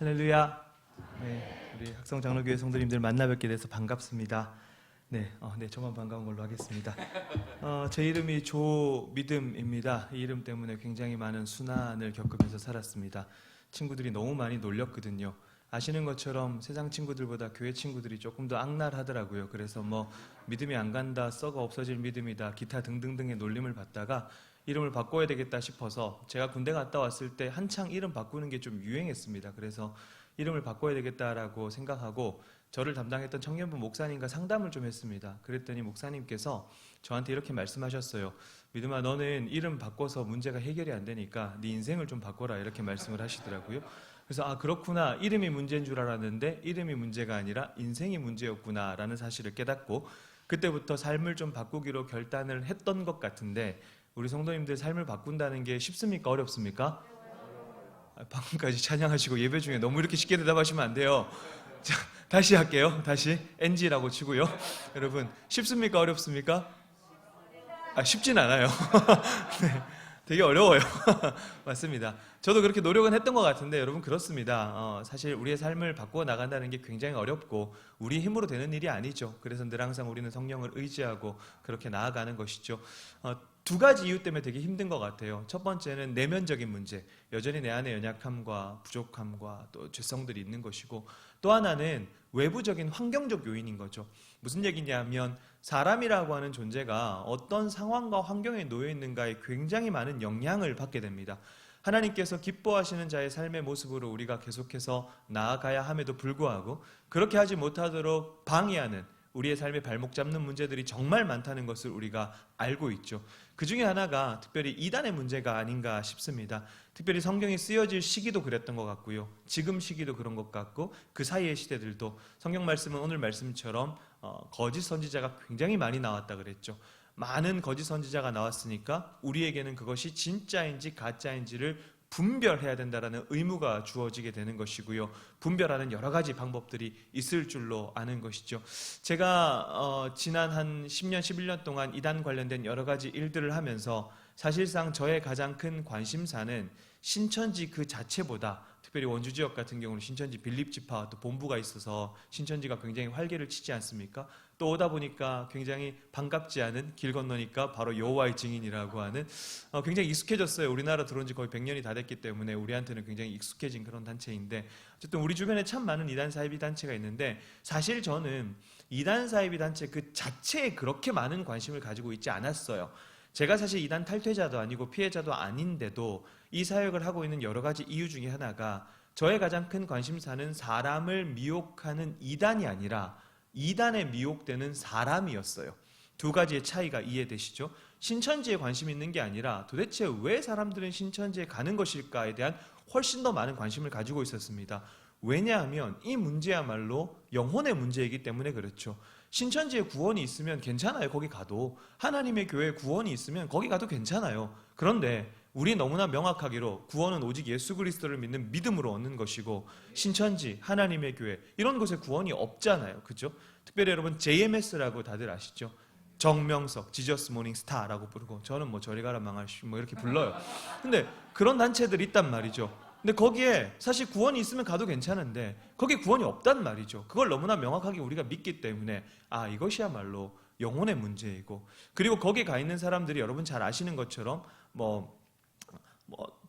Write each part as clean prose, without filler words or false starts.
할렐루야. 네, 우리 학성장로교회 성도님들 만나 뵙게 돼서 반갑습니다. 저만 반가운 걸로 하겠습니다. 제 이름이 조믿음입니다. 이 이름 때문에 굉장히 많은 순환을 겪으면서 살았습니다. 친구들이 너무 많이 놀렸거든요. 아시는 것처럼 세상 친구들보다 교회 친구들이 조금 더 악랄하더라고요. 그래서 믿음이 안 간다, 썩어 없어질 믿음이다, 기타 등등등의 놀림을 받다가 이름을 바꿔야 되겠다 싶어서 제가 군대 갔다 왔을 때 한창 이름 바꾸는 게 좀 유행했습니다. 그래서 이름을 바꿔야 되겠다라고 생각하고 저를 담당했던 청년부 목사님과 상담을 좀 했습니다. 그랬더니 목사님께서 저한테 이렇게 말씀하셨어요. 믿음아, 너는 이름 바꿔서 문제가 해결이 안 되니까 네 인생을 좀 바꿔라, 이렇게 말씀을 하시더라고요. 그래서 그렇구나, 이름이 문제인 줄 알았는데 이름이 문제가 아니라 인생이 문제였구나 라는 사실을 깨닫고 그때부터 삶을 좀 바꾸기로 결단을 했던 것 같은데, 우리 성도님들 삶을 바꾼다는 게 쉽습니까? 어렵습니까? 방금까지 찬양하시고 예배 중에 너무 이렇게 쉽게 대답하시면 안 돼요. 자, 다시 할게요. 다시 NG라고 치고요. 여러분, 쉽습니까? 어렵습니까? 쉽진 않아요. 네, 되게 어려워요. 맞습니다. 저도 그렇게 노력은 했던 것 같은데 여러분, 그렇습니다. 사실 우리의 삶을 바꾸어 나간다는 게 굉장히 어렵고 우리 힘으로 되는 일이 아니죠. 그래서 늘 항상 우리는 성령을 의지하고 그렇게 나아가는 것이죠. 두 가지 이유 때문에 되게 힘든 것 같아요. 첫 번째는 내면적인 문제, 여전히 내 안에 연약함과 부족함과 또 죄성들이 있는 것이고, 또 하나는 외부적인 환경적 요인인 거죠. 무슨 얘기냐면 사람이라고 하는 존재가 어떤 상황과 환경에 놓여 있는가에 굉장히 많은 영향을 받게 됩니다. 하나님께서 기뻐하시는 자의 삶의 모습으로 우리가 계속해서 나아가야 함에도 불구하고 그렇게 하지 못하도록 방해하는 우리의 삶에 발목 잡는 문제들이 정말 많다는 것을 우리가 알고 있죠. 그 중에 하나가 특별히 이단의 문제가 아닌가 싶습니다. 특별히 성경이 쓰여질 시기도 그랬던 것 같고요. 지금 시기도 그런 것 같고 그 사이의 시대들도 성경 말씀은 오늘 말씀처럼 거짓 선지자가 굉장히 많이 나왔다 그랬죠. 많은 거짓 선지자가 나왔으니까 우리에게는 그것이 진짜인지 가짜인지를 분별해야 된다는 의무가 주어지게 되는 것이고요. 분별하는 여러 가지 방법들이 있을 줄로 아는 것이죠. 제가 지난 한 10년, 11년 동안 이단 관련된 여러 가지 일들을 하면서 사실상 저의 가장 큰 관심사는 신천지 그 자체보다, 특별히 원주 지역 같은 경우는 신천지 빌립지파 또 본부가 있어서 신천지가 굉장히 활개를 치지 않습니까? 또 오다 보니까 굉장히 반갑지 않은, 길 건너니까 바로 여호와의 증인이라고 하는 굉장히 익숙해졌어요. 우리나라 들어온 지 거의 100년이 다 됐기 때문에 우리한테는 굉장히 익숙해진 그런 단체인데, 어쨌든 우리 주변에 참 많은 이단 사이비 단체가 있는데 사실 저는 이단 사이비 단체 그 자체에 그렇게 많은 관심을 가지고 있지 않았어요. 제가 사실 이단 탈퇴자도 아니고 피해자도 아닌데도 이 사역을 하고 있는 여러 가지 이유 중에 하나가, 저의 가장 큰 관심사는 사람을 미혹하는 이단이 아니라 이단에 미혹되는 사람이었어요. 두 가지의 차이가 이해되시죠? 신천지에 관심이 있는 게 아니라 도대체 왜 사람들은 신천지에 가는 것일까에 대한 훨씬 더 많은 관심을 가지고 있었습니다. 왜냐하면 이 문제야말로 영혼의 문제이기 때문에 그렇죠. 신천지에 구원이 있으면 괜찮아요. 거기 가도. 하나님의 교회에 구원이 있으면 거기 가도 괜찮아요. 그런데 우리 너무나 명확하기로 구원은 오직 예수 그리스도를 믿는 믿음으로 얻는 것이고, 신천지, 하나님의 교회 이런 곳에 구원이 없잖아요. 그죠? 특별히 여러분 JMS라고 다들 아시죠? 정명석, 지저스 모닝 스타라고 부르고, 저는 저리 가라 망하시 이렇게 불러요. 근데 그런 단체들이 있단 말이죠. 근데 거기에 사실 구원이 있으면 가도 괜찮은데 거기에 구원이 없단 말이죠. 그걸 너무나 명확하게 우리가 믿기 때문에 이것이야말로 영혼의 문제이고, 그리고 거기에 가 있는 사람들이 여러분 잘 아시는 것처럼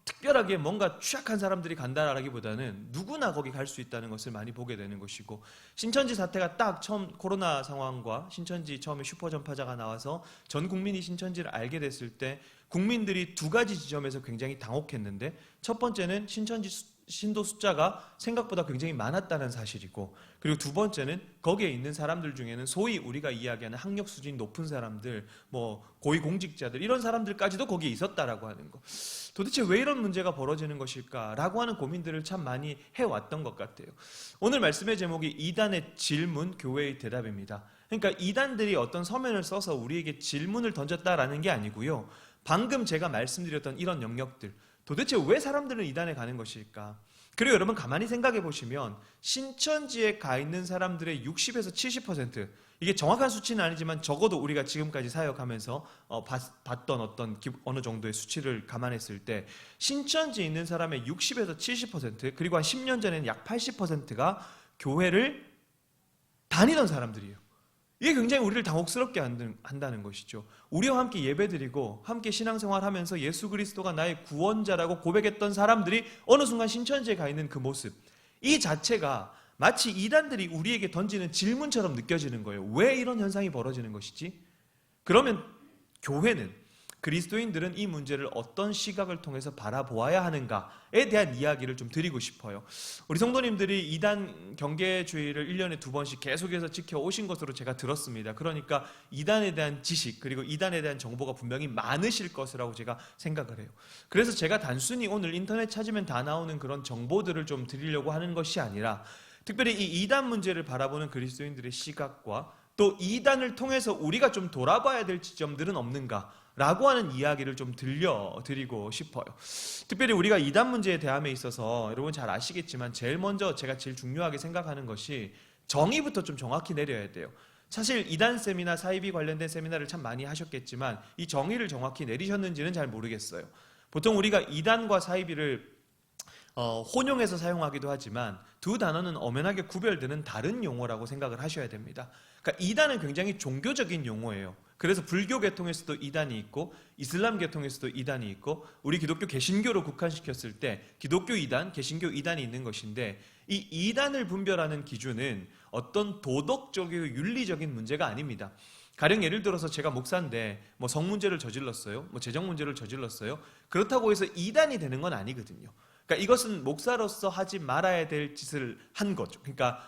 특별하게 뭔가 취약한 사람들이 간다라기보다는 누구나 거기 갈 수 있다는 것을 많이 보게 되는 것이고, 신천지 사태가 딱 처음 코로나 상황과 신천지 처음에 슈퍼 전파자가 나와서 전 국민이 신천지를 알게 됐을 때 국민들이 두 가지 지점에서 굉장히 당혹했는데, 첫 번째는 신천지 신도 숫자가 생각보다 굉장히 많았다는 사실이고, 그리고 두 번째는 거기에 있는 사람들 중에는 소위 우리가 이야기하는 학력 수준이 높은 사람들, 고위공직자들, 이런 사람들까지도 거기에 있었다라고 하는 거. 도대체 왜 이런 문제가 벌어지는 것일까라고 하는 고민들을 참 많이 해왔던 것 같아요. 오늘 말씀의 제목이 이단의 질문, 교회의 대답입니다. 그러니까 이단들이 어떤 서면을 써서 우리에게 질문을 던졌다라는 게 아니고요. 방금 제가 말씀드렸던 이런 영역들, 도대체 왜 사람들은 이단에 가는 것일까? 그리고 여러분 가만히 생각해 보시면 신천지에 가 있는 사람들의 60에서 70%, 이게 정확한 수치는 아니지만 적어도 우리가 지금까지 사역하면서 봤던 어떤 어느 정도의 수치를 감안했을 때 신천지에 있는 사람의 60에서 70%, 그리고 한 10년 전에는 약 80%가 교회를 다니던 사람들이에요. 이게 굉장히 우리를 당혹스럽게 한다는 것이죠. 우리와 함께 예배드리고 함께 신앙생활하면서 예수 그리스도가 나의 구원자라고 고백했던 사람들이 어느 순간 신천지에 가 있는 그 모습, 이 자체가 마치 이단들이 우리에게 던지는 질문처럼 느껴지는 거예요. 왜 이런 현상이 벌어지는 것이지? 그러면 교회는, 그리스도인들은 이 문제를 어떤 시각을 통해서 바라보아야 하는가에 대한 이야기를 좀 드리고 싶어요. 우리 성도님들이 이단 경계주의를 1년에 2번씩 계속해서 지켜오신 것으로 제가 들었습니다. 그러니까 이단에 대한 지식, 그리고 이단에 대한 정보가 분명히 많으실 것이라고 제가 생각을 해요. 그래서 제가 단순히 오늘 인터넷 찾으면 다 나오는 그런 정보들을 좀 드리려고 하는 것이 아니라, 특별히 이 이단 문제를 바라보는 그리스도인들의 시각과 또 이단을 통해서 우리가 좀 돌아봐야 될 지점들은 없는가 라고 하는 이야기를 좀 들려드리고 싶어요. 특별히 우리가 이단 문제에 대함에 있어서 여러분 잘 아시겠지만 제일 먼저 제가 제일 중요하게 생각하는 것이 정의부터 좀 정확히 내려야 돼요. 사실 이단 세미나, 사이비 관련된 세미나를 참 많이 하셨겠지만 이 정의를 정확히 내리셨는지는 잘 모르겠어요. 보통 우리가 이단과 사이비를 혼용해서 사용하기도 하지만 두 단어는 엄연하게 구별되는 다른 용어라고 생각을 하셔야 됩니다. 그러니까 이단은 굉장히 종교적인 용어예요. 그래서 불교 계통에서도 이단이 있고 이슬람 계통에서도 이단이 있고 우리 기독교 개신교로 국한시켰을 때 기독교 이단, 개신교 이단이 있는 것인데, 이 이단을 분별하는 기준은 어떤 도덕적이고 윤리적인 문제가 아닙니다. 가령 예를 들어서 제가 목사인데 뭐 성문제를 저질렀어요, 뭐 재정 문제를 저질렀어요. 그렇다고 해서 이단이 되는 건 아니거든요. 그러니까 이것은 목사로서 하지 말아야 될 짓을 한 거죠. 그러니까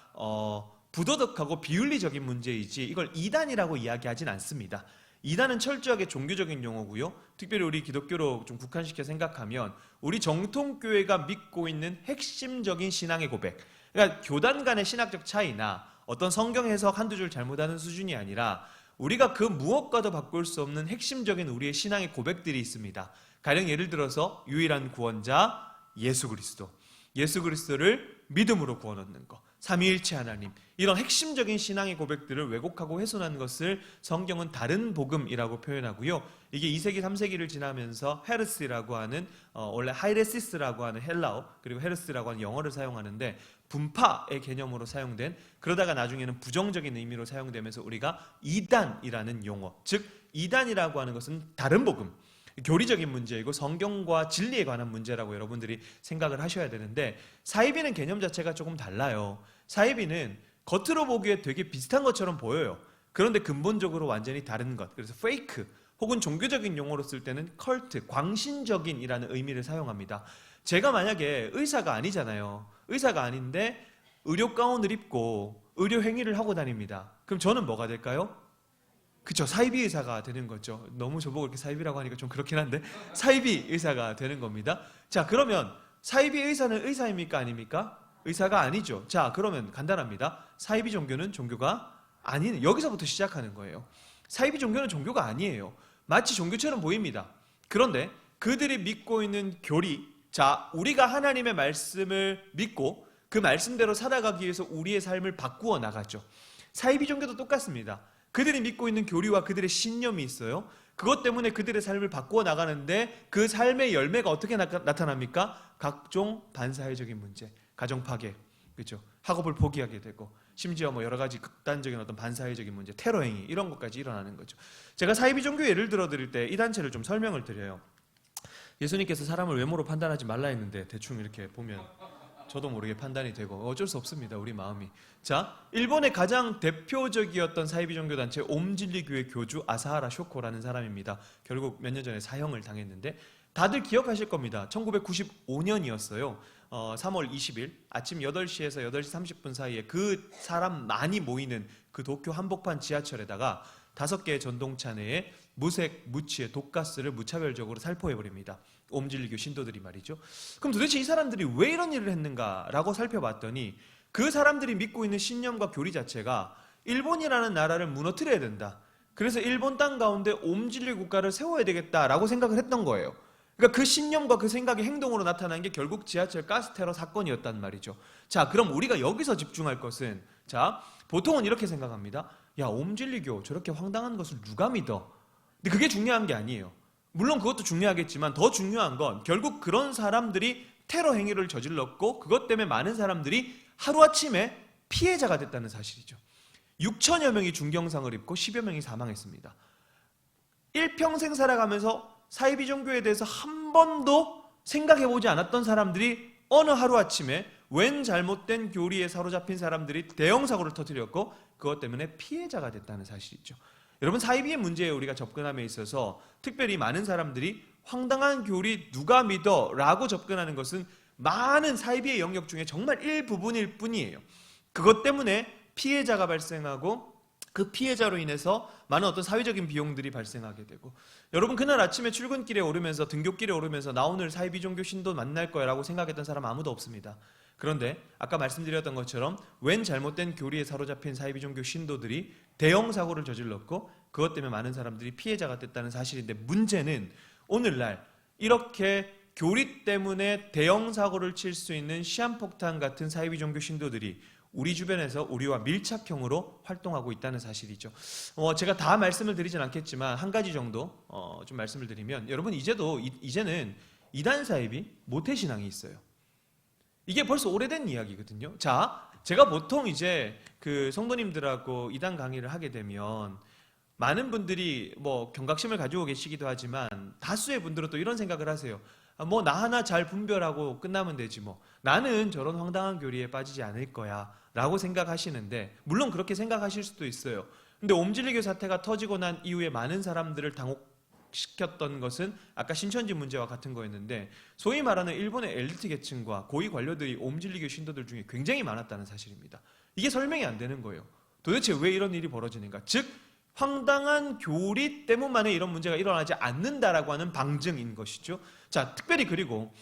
부도덕하고 비윤리적인 문제이지 이걸 이단이라고 이야기하진 않습니다. 이단은 철저하게 종교적인 용어고요. 특별히 우리 기독교로 좀 국한시켜 생각하면 우리 정통교회가 믿고 있는 핵심적인 신앙의 고백, 그러니까 교단 간의 신학적 차이나 어떤 성경 해석 한두 줄 잘못하는 수준이 아니라 우리가 그 무엇과도 바꿀 수 없는 핵심적인 우리의 신앙의 고백들이 있습니다. 가령 예를 들어서 유일한 구원자 예수 그리스도, 예수 그리스도를 믿음으로 구원 얻는 것, 삼위일체 하나님, 이런 핵심적인 신앙의 고백들을 왜곡하고 훼손한 것을 성경은 다른 복음이라고 표현하고요. 이게 2세기, 3세기를 지나면서 헤르스라고 하는 원래 하이레시스라고 하는 헬라어, 그리고 헤르스라고 하는 영어를 사용하는데 분파의 개념으로 사용된, 그러다가 나중에는 부정적인 의미로 사용되면서 우리가 이단이라는 용어, 즉 이단이라고 하는 것은 다른 복음, 교리적인 문제이고 성경과 진리에 관한 문제라고 여러분들이 생각을 하셔야 되는데, 사이비는 개념 자체가 조금 달라요. 사이비는 겉으로 보기에 되게 비슷한 것처럼 보여요. 그런데 근본적으로 완전히 다른 것, 그래서 페이크 혹은 종교적인 용어로 쓸 때는 컬트, 광신적인이라는 의미를 사용합니다. 제가 만약에 의사가 아니잖아요. 의사가 아닌데 의료 가운을 입고 의료 행위를 하고 다닙니다. 그럼 저는 뭐가 될까요? 그쵸, 사이비 의사가 되는 거죠. 너무 저보고 이렇게 사이비라고 하니까 좀 그렇긴 한데 사이비 의사가 되는 겁니다. 자, 그러면 사이비 의사는 의사입니까 아닙니까? 의사가 아니죠. 자, 그러면 간단합니다. 사이비 종교는 종교가 아닌, 여기서부터 시작하는 거예요. 사이비 종교는 종교가 아니에요. 마치 종교처럼 보입니다. 그런데 그들이 믿고 있는 교리, 자, 우리가 하나님의 말씀을 믿고 그 말씀대로 살아가기 위해서 우리의 삶을 바꾸어 나가죠. 사이비 종교도 똑같습니다. 그들이 믿고 있는 교리와 그들의 신념이 있어요. 그것 때문에 그들의 삶을 바꾸어 나가는데 그 삶의 열매가 어떻게 나타납니까? 각종 반사회적인 문제, 가정 파괴, 그렇죠? 학업을 포기하게 되고 심지어 뭐 여러 가지 극단적인 어떤 반사회적인 문제, 테러 행위, 이런 것까지 일어나는 거죠. 제가 사이비 종교 예를 들어 드릴 때 이 단체를 좀 설명을 드려요. 예수님께서 사람을 외모로 판단하지 말라 했는데 대충 이렇게 보면 저도 모르게 판단이 되고 어쩔 수 없습니다. 우리 마음이. 자, 일본의 가장 대표적이었던 사이비 종교 단체 옴진리교회 교주 아사하라 쇼코라는 사람입니다. 결국 몇 년 전에 사형을 당했는데 다들 기억하실 겁니다. 1995년이었어요. 3월 20일 아침 8시에서 8시 30분 사이에 그 사람 많이 모이는 그 도쿄 한복판 지하철에다가 5개의 전동차 내에 무색, 무취의 독가스를 무차별적으로 살포해버립니다. 옴진리교 신도들이 말이죠. 그럼 도대체 이 사람들이 왜 이런 일을 했는가라고 살펴봤더니 그 사람들이 믿고 있는 신념과 교리 자체가 일본이라는 나라를 무너뜨려야 된다. 그래서 일본 땅 가운데 옴진리 국가를 세워야 되겠다라고 생각을 했던 거예요. 그러니까 그 신념과 그 생각이 행동으로 나타난 게 결국 지하철 가스테러 사건이었단 말이죠. 자, 그럼 우리가 여기서 집중할 것은, 자, 보통은 이렇게 생각합니다. 야, 옴진리교 저렇게 황당한 것을 누가 믿어? 근데 그게 중요한 게 아니에요. 물론 그것도 중요하겠지만 더 중요한 건 결국 그런 사람들이 테러 행위를 저질렀고 그것 때문에 많은 사람들이 하루아침에 피해자가 됐다는 사실이죠. 6천여 명이 중경상을 입고 10여 명이 사망했습니다. 일평생 살아가면서 사이비 종교에 대해서 한 번도 생각해보지 않았던 사람들이 어느 하루아침에 웬 잘못된 교리에 사로잡힌 사람들이 대형 사고를 터뜨렸고 그것 때문에 피해자가 됐다는 사실이죠. 여러분, 사이비의 문제에 우리가 접근함에 있어서 특별히 많은 사람들이 황당한 교리 누가 믿어? 라고 접근하는 것은 많은 사이비의 영역 중에 정말 일부분일 뿐이에요. 그것 때문에 피해자가 발생하고 그 피해자로 인해서 많은 어떤 사회적인 비용들이 발생하게 되고, 여러분 그날 아침에 출근길에 오르면서 등굣길에 오르면서 나 오늘 사이비 종교 신도 만날 거야 라고 생각했던 사람 아무도 없습니다. 그런데 아까 말씀드렸던 것처럼 웬 잘못된 교리에 사로잡힌 사이비 종교 신도들이 대형 사고를 저질렀고 그것 때문에 많은 사람들이 피해자가 됐다는 사실인데, 문제는 오늘날 이렇게 교리 때문에 대형 사고를 칠 수 있는 시한폭탄 같은 사이비 종교 신도들이 우리 주변에서 우리와 밀착형으로 활동하고 있다는 사실이죠. 제가 다 말씀을 드리진 않겠지만 한 가지 정도 좀 말씀을 드리면, 여러분 이제는 이단 사이비 모태신앙이 있어요. 이게 벌써 오래된 이야기거든요. 자, 제가 보통 이제 그 성도님들하고 이단 강의를 하게 되면 많은 분들이 뭐 경각심을 가지고 계시기도 하지만 다수의 분들은 또 이런 생각을 하세요. 뭐 나 하나 잘 분별하고 끝나면 되지 뭐. 나는 저런 황당한 교리에 빠지지 않을 거야 라고 생각하시는데, 물론 그렇게 생각하실 수도 있어요. 근데 옴진리교 사태가 터지고 난 이후에 많은 사람들을 당혹시켰던 것은 아까 신천지 문제와 같은 거였는데, 소위 말하는 일본의 엘리트 계층과 고위 관료들이 옴진리교 신도들 중에 굉장히 많았다는 사실입니다. 이게 설명이 안 되는 거예요. 도대체 왜 이런 일이 벌어지는가? 즉 황당한 교리 때문만에 이런 문제가 일어나지 않는다라고 하는 방증인 것이죠. 자, 특별히 그리고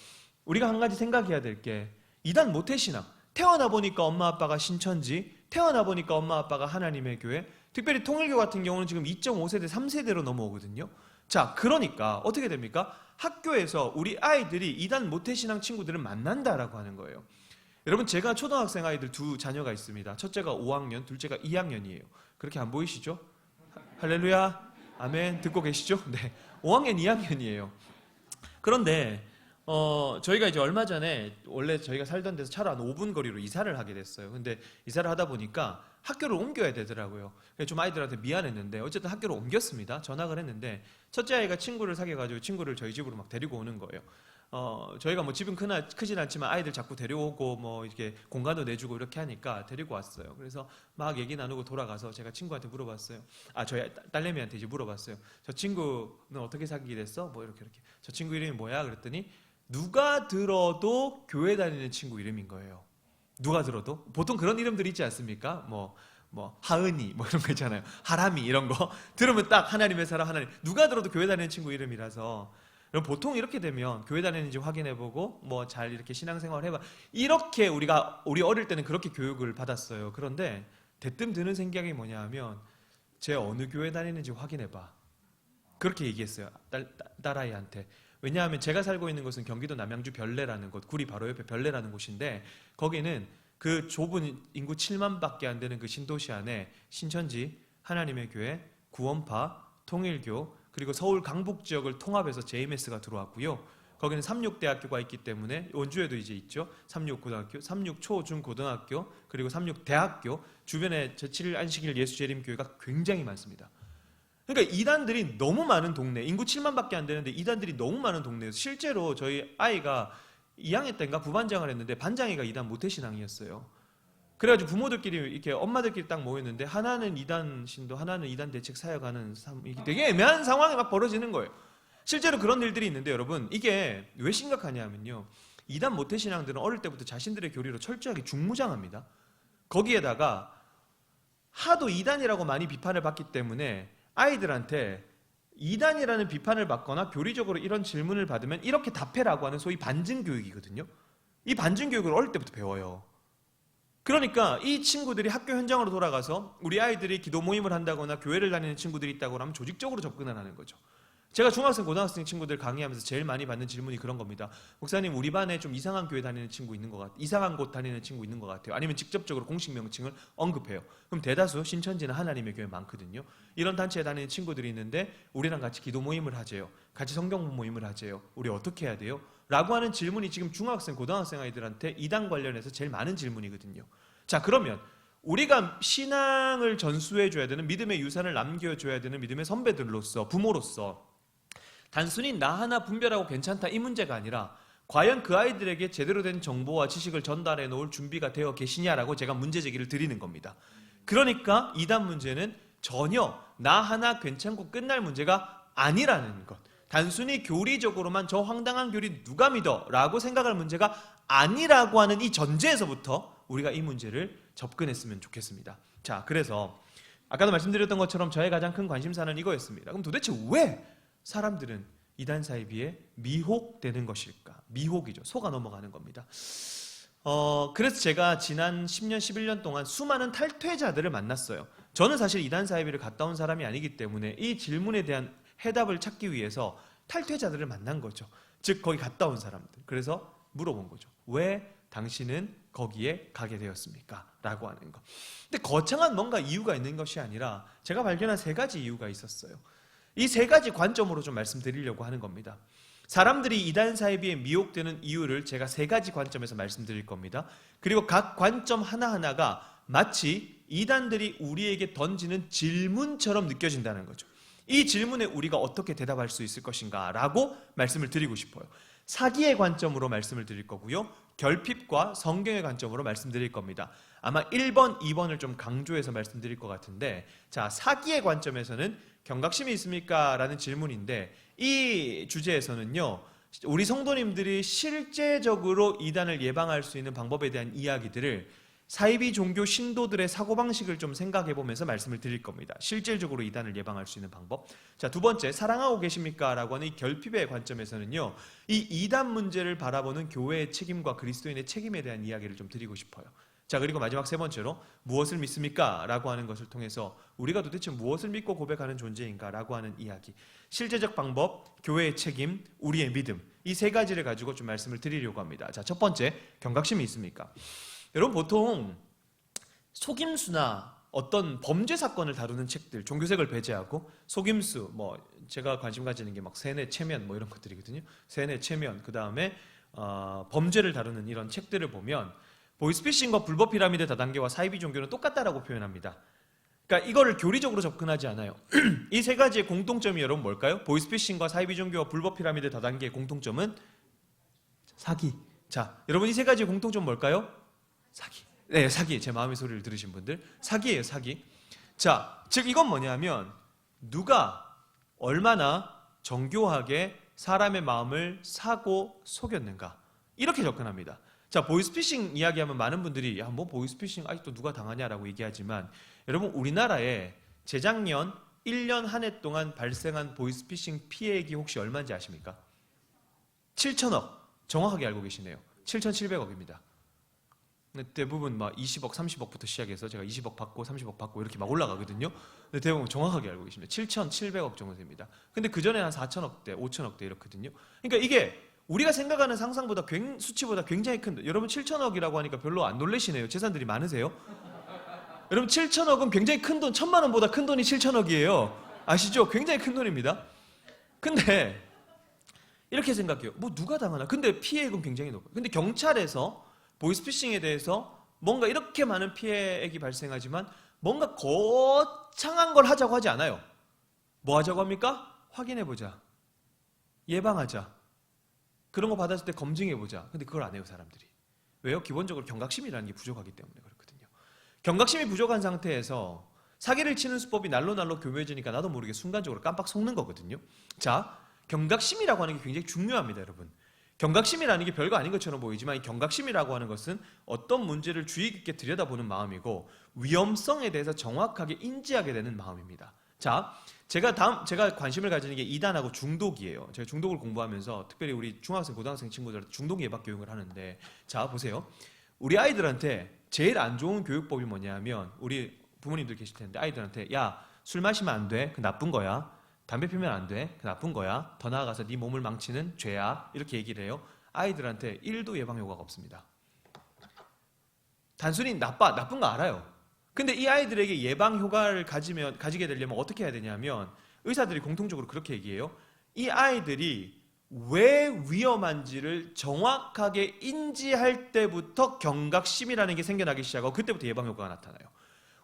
우리가 한 가지 생각해야 될 게, 이단 모태신앙, 태어나 보니까 엄마 아빠가 신천지, 태어나 보니까 엄마 아빠가 하나님의 교회, 특별히 통일교 같은 경우는 지금 2.5세대, 3세대로 넘어오거든요. 자, 그러니까 어떻게 됩니까? 학교에서 우리 아이들이 이단 모태신앙 친구들을 만난다라고 하는 거예요. 여러분, 제가 초등학생 아이들 두 자녀가 있습니다. 첫째가 5학년, 둘째가 2학년이에요. 그렇게 안 보이시죠? 할렐루야, 아멘. 듣고 계시죠? 네, 5학년, 2학년이에요. 그런데 저희가 이제 얼마 전에 원래 저희가 살던 데서 차로 한 5분 거리로 이사를 하게 됐어요. 근데 이사를 하다 보니까 학교를 옮겨야 되더라고요. 좀 아이들한테 미안했는데 어쨌든 학교를 옮겼습니다. 전학을 했는데 첫째 아이가 친구를 사귀어가지고 친구를 저희 집으로 막 데리고 오는 거예요. 저희가 뭐 집은 크진 않지만 아이들 자꾸 데려오고 뭐 이렇게 공간도 내주고 이렇게 하니까 데리고 왔어요. 그래서 막 얘기 나누고 돌아가서 제가 친구한테 물어봤어요. 저희 딸내미한테 이제 물어봤어요. 저 친구는 어떻게 사귀게 됐어? 뭐 이렇게. 저 친구 이름이 뭐야? 그랬더니 누가 들어도 교회 다니는 친구 이름인 거예요. 누가 들어도? 보통 그런 이름들이 있지 않습니까? 뭐 하은이 뭐 이런 거 있잖아요. 하람이 이런 거 들으면 딱 하나님의 사람 하나님. 누가 들어도 교회 다니는 친구 이름이라서, 그럼 보통 이렇게 되면 교회 다니는지 확인해보고 뭐 잘 이렇게 신앙생활 해봐, 이렇게 우리 어릴 때는 그렇게 교육을 받았어요. 그런데 대뜸 드는 생각이 뭐냐 하면, 쟤 어느 교회 다니는지 확인해봐, 그렇게 얘기했어요. 딸아이한테. 왜냐하면 제가 살고 있는 곳은 경기도 남양주 별내라는 곳, 구리 바로 옆에 별내라는 곳인데, 거기는 그 좁은 인구 7만 밖에 안 되는 그 신도시 안에 신천지, 하나님의 교회, 구원파, 통일교, 그리고 서울 강북 지역을 통합해서 JMS가 들어왔고요. 거기는 삼육대학교가 있기 때문에, 원주에도 이제 있죠. 삼육고등학교, 삼육초중고등학교, 그리고 삼육대학교, 주변에 제7일 안식일 예수재림교회가 굉장히 많습니다. 그러니까 이단들이 너무 많은 동네, 인구 7만 밖에 안 되는데 이단들이 너무 많은 동네에서, 실제로 저희 아이가 2학년 때인가 부반장을 했는데 반장이가 이단 모태신앙이었어요. 그래가지고 부모들끼리 이렇게 엄마들끼리 딱 모였는데, 하나는 이단 신도, 하나는 이단 대책 사역하는, 이게 되게 애매한 상황이 막 벌어지는 거예요. 실제로 그런 일들이 있는데, 여러분 이게 왜 심각하냐면요, 이단 모태신앙들은 어릴 때부터 자신들의 교리로 철저하게 중무장합니다. 거기에다가 하도 이단이라고 많이 비판을 받기 때문에 아이들한테 이단이라는 비판을 받거나 교리적으로 이런 질문을 받으면 이렇게 답해라고 하는 소위 반증교육이거든요. 이 반증교육을 어릴 때부터 배워요. 그러니까 이 친구들이 학교 현장으로 돌아가서 우리 아이들이 기도 모임을 한다거나 교회를 다니는 친구들이 있다고 하면 조직적으로 접근을 하는 거죠. 제가 중학생, 고등학생 친구들 강의하면서 제일 많이 받는 질문이 그런 겁니다. 목사님, 우리 반에 좀 이상한 교회 다니는 친구 있는 것 같아요. 이상한 곳 다니는 친구 있는 것 같아요. 아니면 직접적으로 공식 명칭을 언급해요. 그럼 대다수 신천지는 하나님의 교회 많거든요. 이런 단체에 다니는 친구들이 있는데 우리랑 같이 기도 모임을 하재요. 같이 성경 모임을 하재요. 우리 어떻게 해야 돼요? 라고 하는 질문이 지금 중학생, 고등학생 아이들한테 이단 관련해서 제일 많은 질문이거든요. 자, 그러면 우리가 신앙을 전수해줘야 되는, 믿음의 유산을 남겨줘야 되는 믿음의 선배들로서, 부모로서 단순히 나 하나 분별하고 괜찮다 이 문제가 아니라 과연 그 아이들에게 제대로 된 정보와 지식을 전달해 놓을 준비가 되어 계시냐라고 제가 문제 제기를 드리는 겁니다. 그러니까 이단 문제는 전혀 나 하나 괜찮고 끝날 문제가 아니라는 것. 단순히 교리적으로만 저 황당한 교리 누가 믿어? 라고 생각할 문제가 아니라고 하는 이 전제에서부터 우리가 이 문제를 접근했으면 좋겠습니다. 자, 그래서 아까도 말씀드렸던 것처럼 저의 가장 큰 관심사는 이거였습니다. 그럼 도대체 왜 사람들은 이단 사이비에 미혹되는 것일까? 미혹이죠. 속아 넘어가는 겁니다. 그래서 제가 지난 10년, 11년 동안 수많은 탈퇴자들을 만났어요. 저는 사실 이단 사이비를 갔다 온 사람이 아니기 때문에 이 질문에 대한 해답을 찾기 위해서 탈퇴자들을 만난 거죠. 즉 거기 갔다 온 사람들. 그래서 물어본 거죠. 왜 당신은 거기에 가게 되었습니까? 라고 하는 거. 근데 거창한 뭔가 이유가 있는 것이 아니라 제가 발견한 3가지 이유가 있었어요. 이 3가지 관점으로 좀 말씀드리려고 하는 겁니다. 사람들이 이단 사이비에 미혹되는 이유를 제가 3가지 관점에서 말씀드릴 겁니다. 그리고 각 관점 하나하나가 마치 이단들이 우리에게 던지는 질문처럼 느껴진다는 거죠. 이 질문에 우리가 어떻게 대답할 수 있을 것인가 라고 말씀을 드리고 싶어요. 사기의 관점으로 말씀을 드릴 거고요. 결핍과 성경의 관점으로 말씀드릴 겁니다. 아마 1번, 2번을 좀 강조해서 말씀드릴 것 같은데, 자, 사기의 관점에서는 경각심이 있습니까? 라는 질문인데, 이 주제에서는요, 우리 성도님들이 실제적으로 이단을 예방할 수 있는 방법에 대한 이야기들을 사이비 종교 신도들의 사고방식을 좀 생각해 보면서 말씀을 드릴 겁니다. 실질적으로 이단을 예방할 수 있는 방법. 자, 2번째, 사랑하고 계십니까? 라고 하는 이 결핍의 관점에서는요, 이 이단 문제를 바라보는 교회의 책임과 그리스도인의 책임에 대한 이야기를 좀 드리고 싶어요. 자, 그리고 마지막 3번째로 무엇을 믿습니까? 라고 하는 것을 통해서 우리가 도대체 무엇을 믿고 고백하는 존재인가? 라고 하는 이야기. 실제적 방법, 교회의 책임, 우리의 믿음. 이 3가지를 가지고 좀 말씀을 드리려고 합니다. 자, 첫 번째, 경각심이 있습니까? 여러분, 보통 속임수나 어떤 범죄 사건을 다루는 책들, 종교색을 배제하고 속임수, 뭐 제가 관심 가지는 게 막 세뇌, 체면 뭐 이런 것들이거든요. 세뇌, 체면, 그 다음에 범죄를 다루는 이런 책들을 보면 보이스피싱과 불법 피라미드 다단계와 사이비 종교는 똑같다라고 표현합니다. 그러니까 이거를 교리적으로 접근하지 않아요. 이 3가지의 공통점이 여러분 뭘까요? 보이스피싱과 사이비 종교와 불법 피라미드 다단계의 공통점은 사기. 자, 여러분 이 3가지의 공통점 뭘까요? 사기. 네, 사기. 제 마음의 소리를 들으신 분들. 사기예요, 사기. 자, 즉 이건 뭐냐면 누가 얼마나 정교하게 사람의 마음을 사고 속였는가. 이렇게 접근합니다. 자, 보이스피싱 이야기하면 많은 분들이 야, 뭐 보이스피싱 아직도 누가 당하냐라고 얘기하지만 여러분, 우리나라에 재작년 1년 한 해 동안 발생한 보이스피싱 피해액이 혹시 얼마인지 아십니까? 7천억. 정확하게 알고 계시네요. 7,700억입니다. 대부분 막 20억, 30억부터 시작해서 제가 20억 받고 30억 받고 이렇게 막 올라가거든요. 근데 대부분 정확하게 알고 계십니다. 7,700억 정도 됩니다. 근데 그 전에 한 4천억대, 5천억대 이렇거든요. 그러니까 이게 우리가 생각하는 상상보다 수치보다 굉장히 큰, 여러분 7천억이라고 하니까 별로 안 놀라시네요. 재산들이 많으세요? 여러분 7천억은 굉장히 큰 돈, 1,000만 원보다 큰 돈이 7천억이에요. 아시죠? 굉장히 큰 돈입니다. 근데 이렇게 생각해요. 뭐 누가 당하나? 근데 피해액은 굉장히 높아요. 근데 경찰에서 보이스피싱에 대해서 뭔가 이렇게 많은 피해액이 발생하지만 뭔가 거창한 걸 하자고 하지 않아요. 뭐 하자고 합니까? 확인해보자. 예방하자. 그런 거 받았을 때 검증해보자. 근데 그걸 안 해요, 사람들이. 왜요? 기본적으로 경각심이라는 게 부족하기 때문에 그렇거든요. 경각심이 부족한 상태에서 사기를 치는 수법이 날로 교묘해지니까 나도 모르게 순간적으로 깜빡 속는 거거든요. 자, 경각심이라고 하는 게 굉장히 중요합니다, 여러분. 경각심이라는 게 별거 아닌 것처럼 보이지만 이 경각심이라고 하는 것은 어떤 문제를 주의 깊게 들여다보는 마음이고 위험성에 대해서 정확하게 인지하게 되는 마음입니다. 자, 제가 관심을 가지는 게 이단하고 중독이에요. 제가 중독을 공부하면서 특별히 우리 중학생, 고등학생 친구들한테 중독 예방 교육을 하는데, 자, 보세요. 우리 아이들한테 제일 안 좋은 교육법이 뭐냐면, 우리 부모님들 계실 텐데 아이들한테 야, 술 마시면 안 돼. 그 나쁜 거야. 담배 피우면 안 돼. 그 나쁜 거야. 더 나아가서 네 몸을 망치는 죄야. 이렇게 얘기를 해요. 아이들한테 1도 예방 효과가 없습니다. 단순히 나쁜 거 알아요. 근데 이 아이들에게 예방 효과를 가지게 되려면 어떻게 해야 되냐면 의사들이 공통적으로 그렇게 얘기해요. 이 아이들이 왜 위험한지를 정확하게 인지할 때부터 경각심이라는 게 생겨나기 시작하고 그때부터 예방 효과가 나타나요.